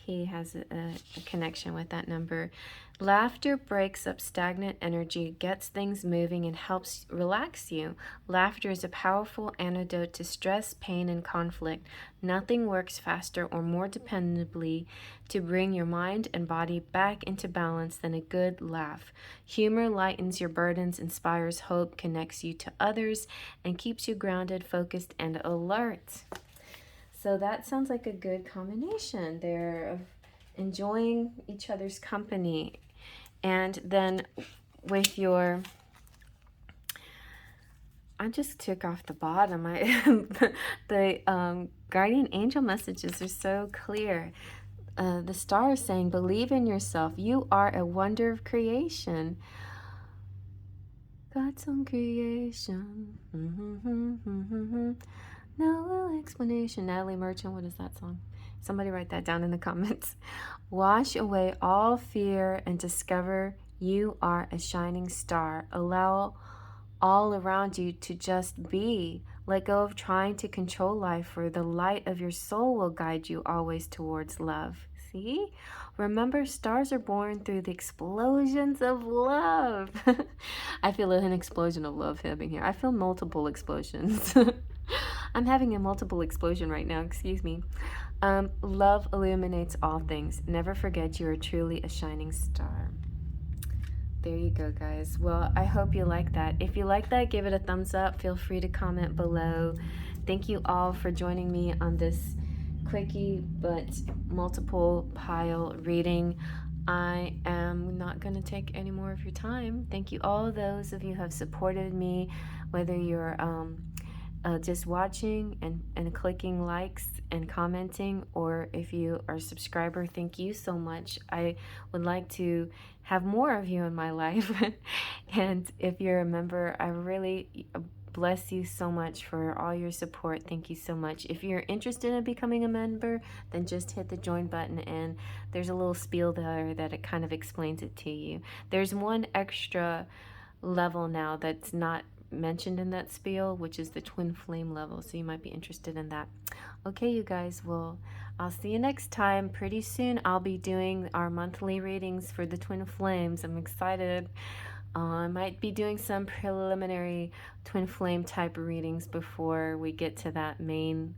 he has a connection with that number. Laughter breaks up stagnant energy, gets things moving, and helps relax you. Laughter is a powerful antidote to stress, pain, and conflict. Nothing works faster or more dependably to bring your mind and body back into balance than a good laugh. Humor lightens your burdens, inspires hope, connects you to others, and keeps you grounded, focused, and alert. So that sounds like a good combination there of enjoying each other's company. And then with your, I just took off the bottom. The guardian angel messages are so clear. The star is saying, believe in yourself. You are a wonder of creation. God's own creation. No explanation. Natalie Merchant, what is that song? Somebody write that down in the comments. Wash away all fear and discover you are a shining star. Allow all around you to just be. Let go of trying to control life, for the light of your soul will guide you always towards love. See? Remember, stars are born through the explosions of love. I feel an explosion of love happening here. I feel multiple explosions. I'm having a multiple explosion right now, excuse me. Love illuminates all things. Never forget you are truly a shining star. There you go, guys. Well, I hope you like that. If you like that, give it a thumbs up. Feel free to comment below. Thank you all for joining me on this quickie but multiple pile reading. I am not going to take any more of your time. Thank you all those of you who have supported me, whether you're just watching and clicking likes and commenting, or if you are a subscriber, thank you so much. I would like to have more of you in my life. And if you're a member, I really bless you so much for all your support. Thank you so much. If you're interested in becoming a member, then just hit the join button, and there's a little spiel there that it kind of explains it to you. There's one extra level now that's not mentioned in that spiel, which is the twin flame level, so you might be interested in that. Okay, you guys, well, I'll see you next time. Pretty soon I'll be doing our monthly readings for the twin flames. I'm excited. I might be doing some preliminary twin flame type readings before we get to that main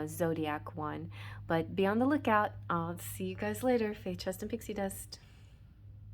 zodiac one, but be on the lookout. I'll see you guys later. Faith, trust, and pixie dust.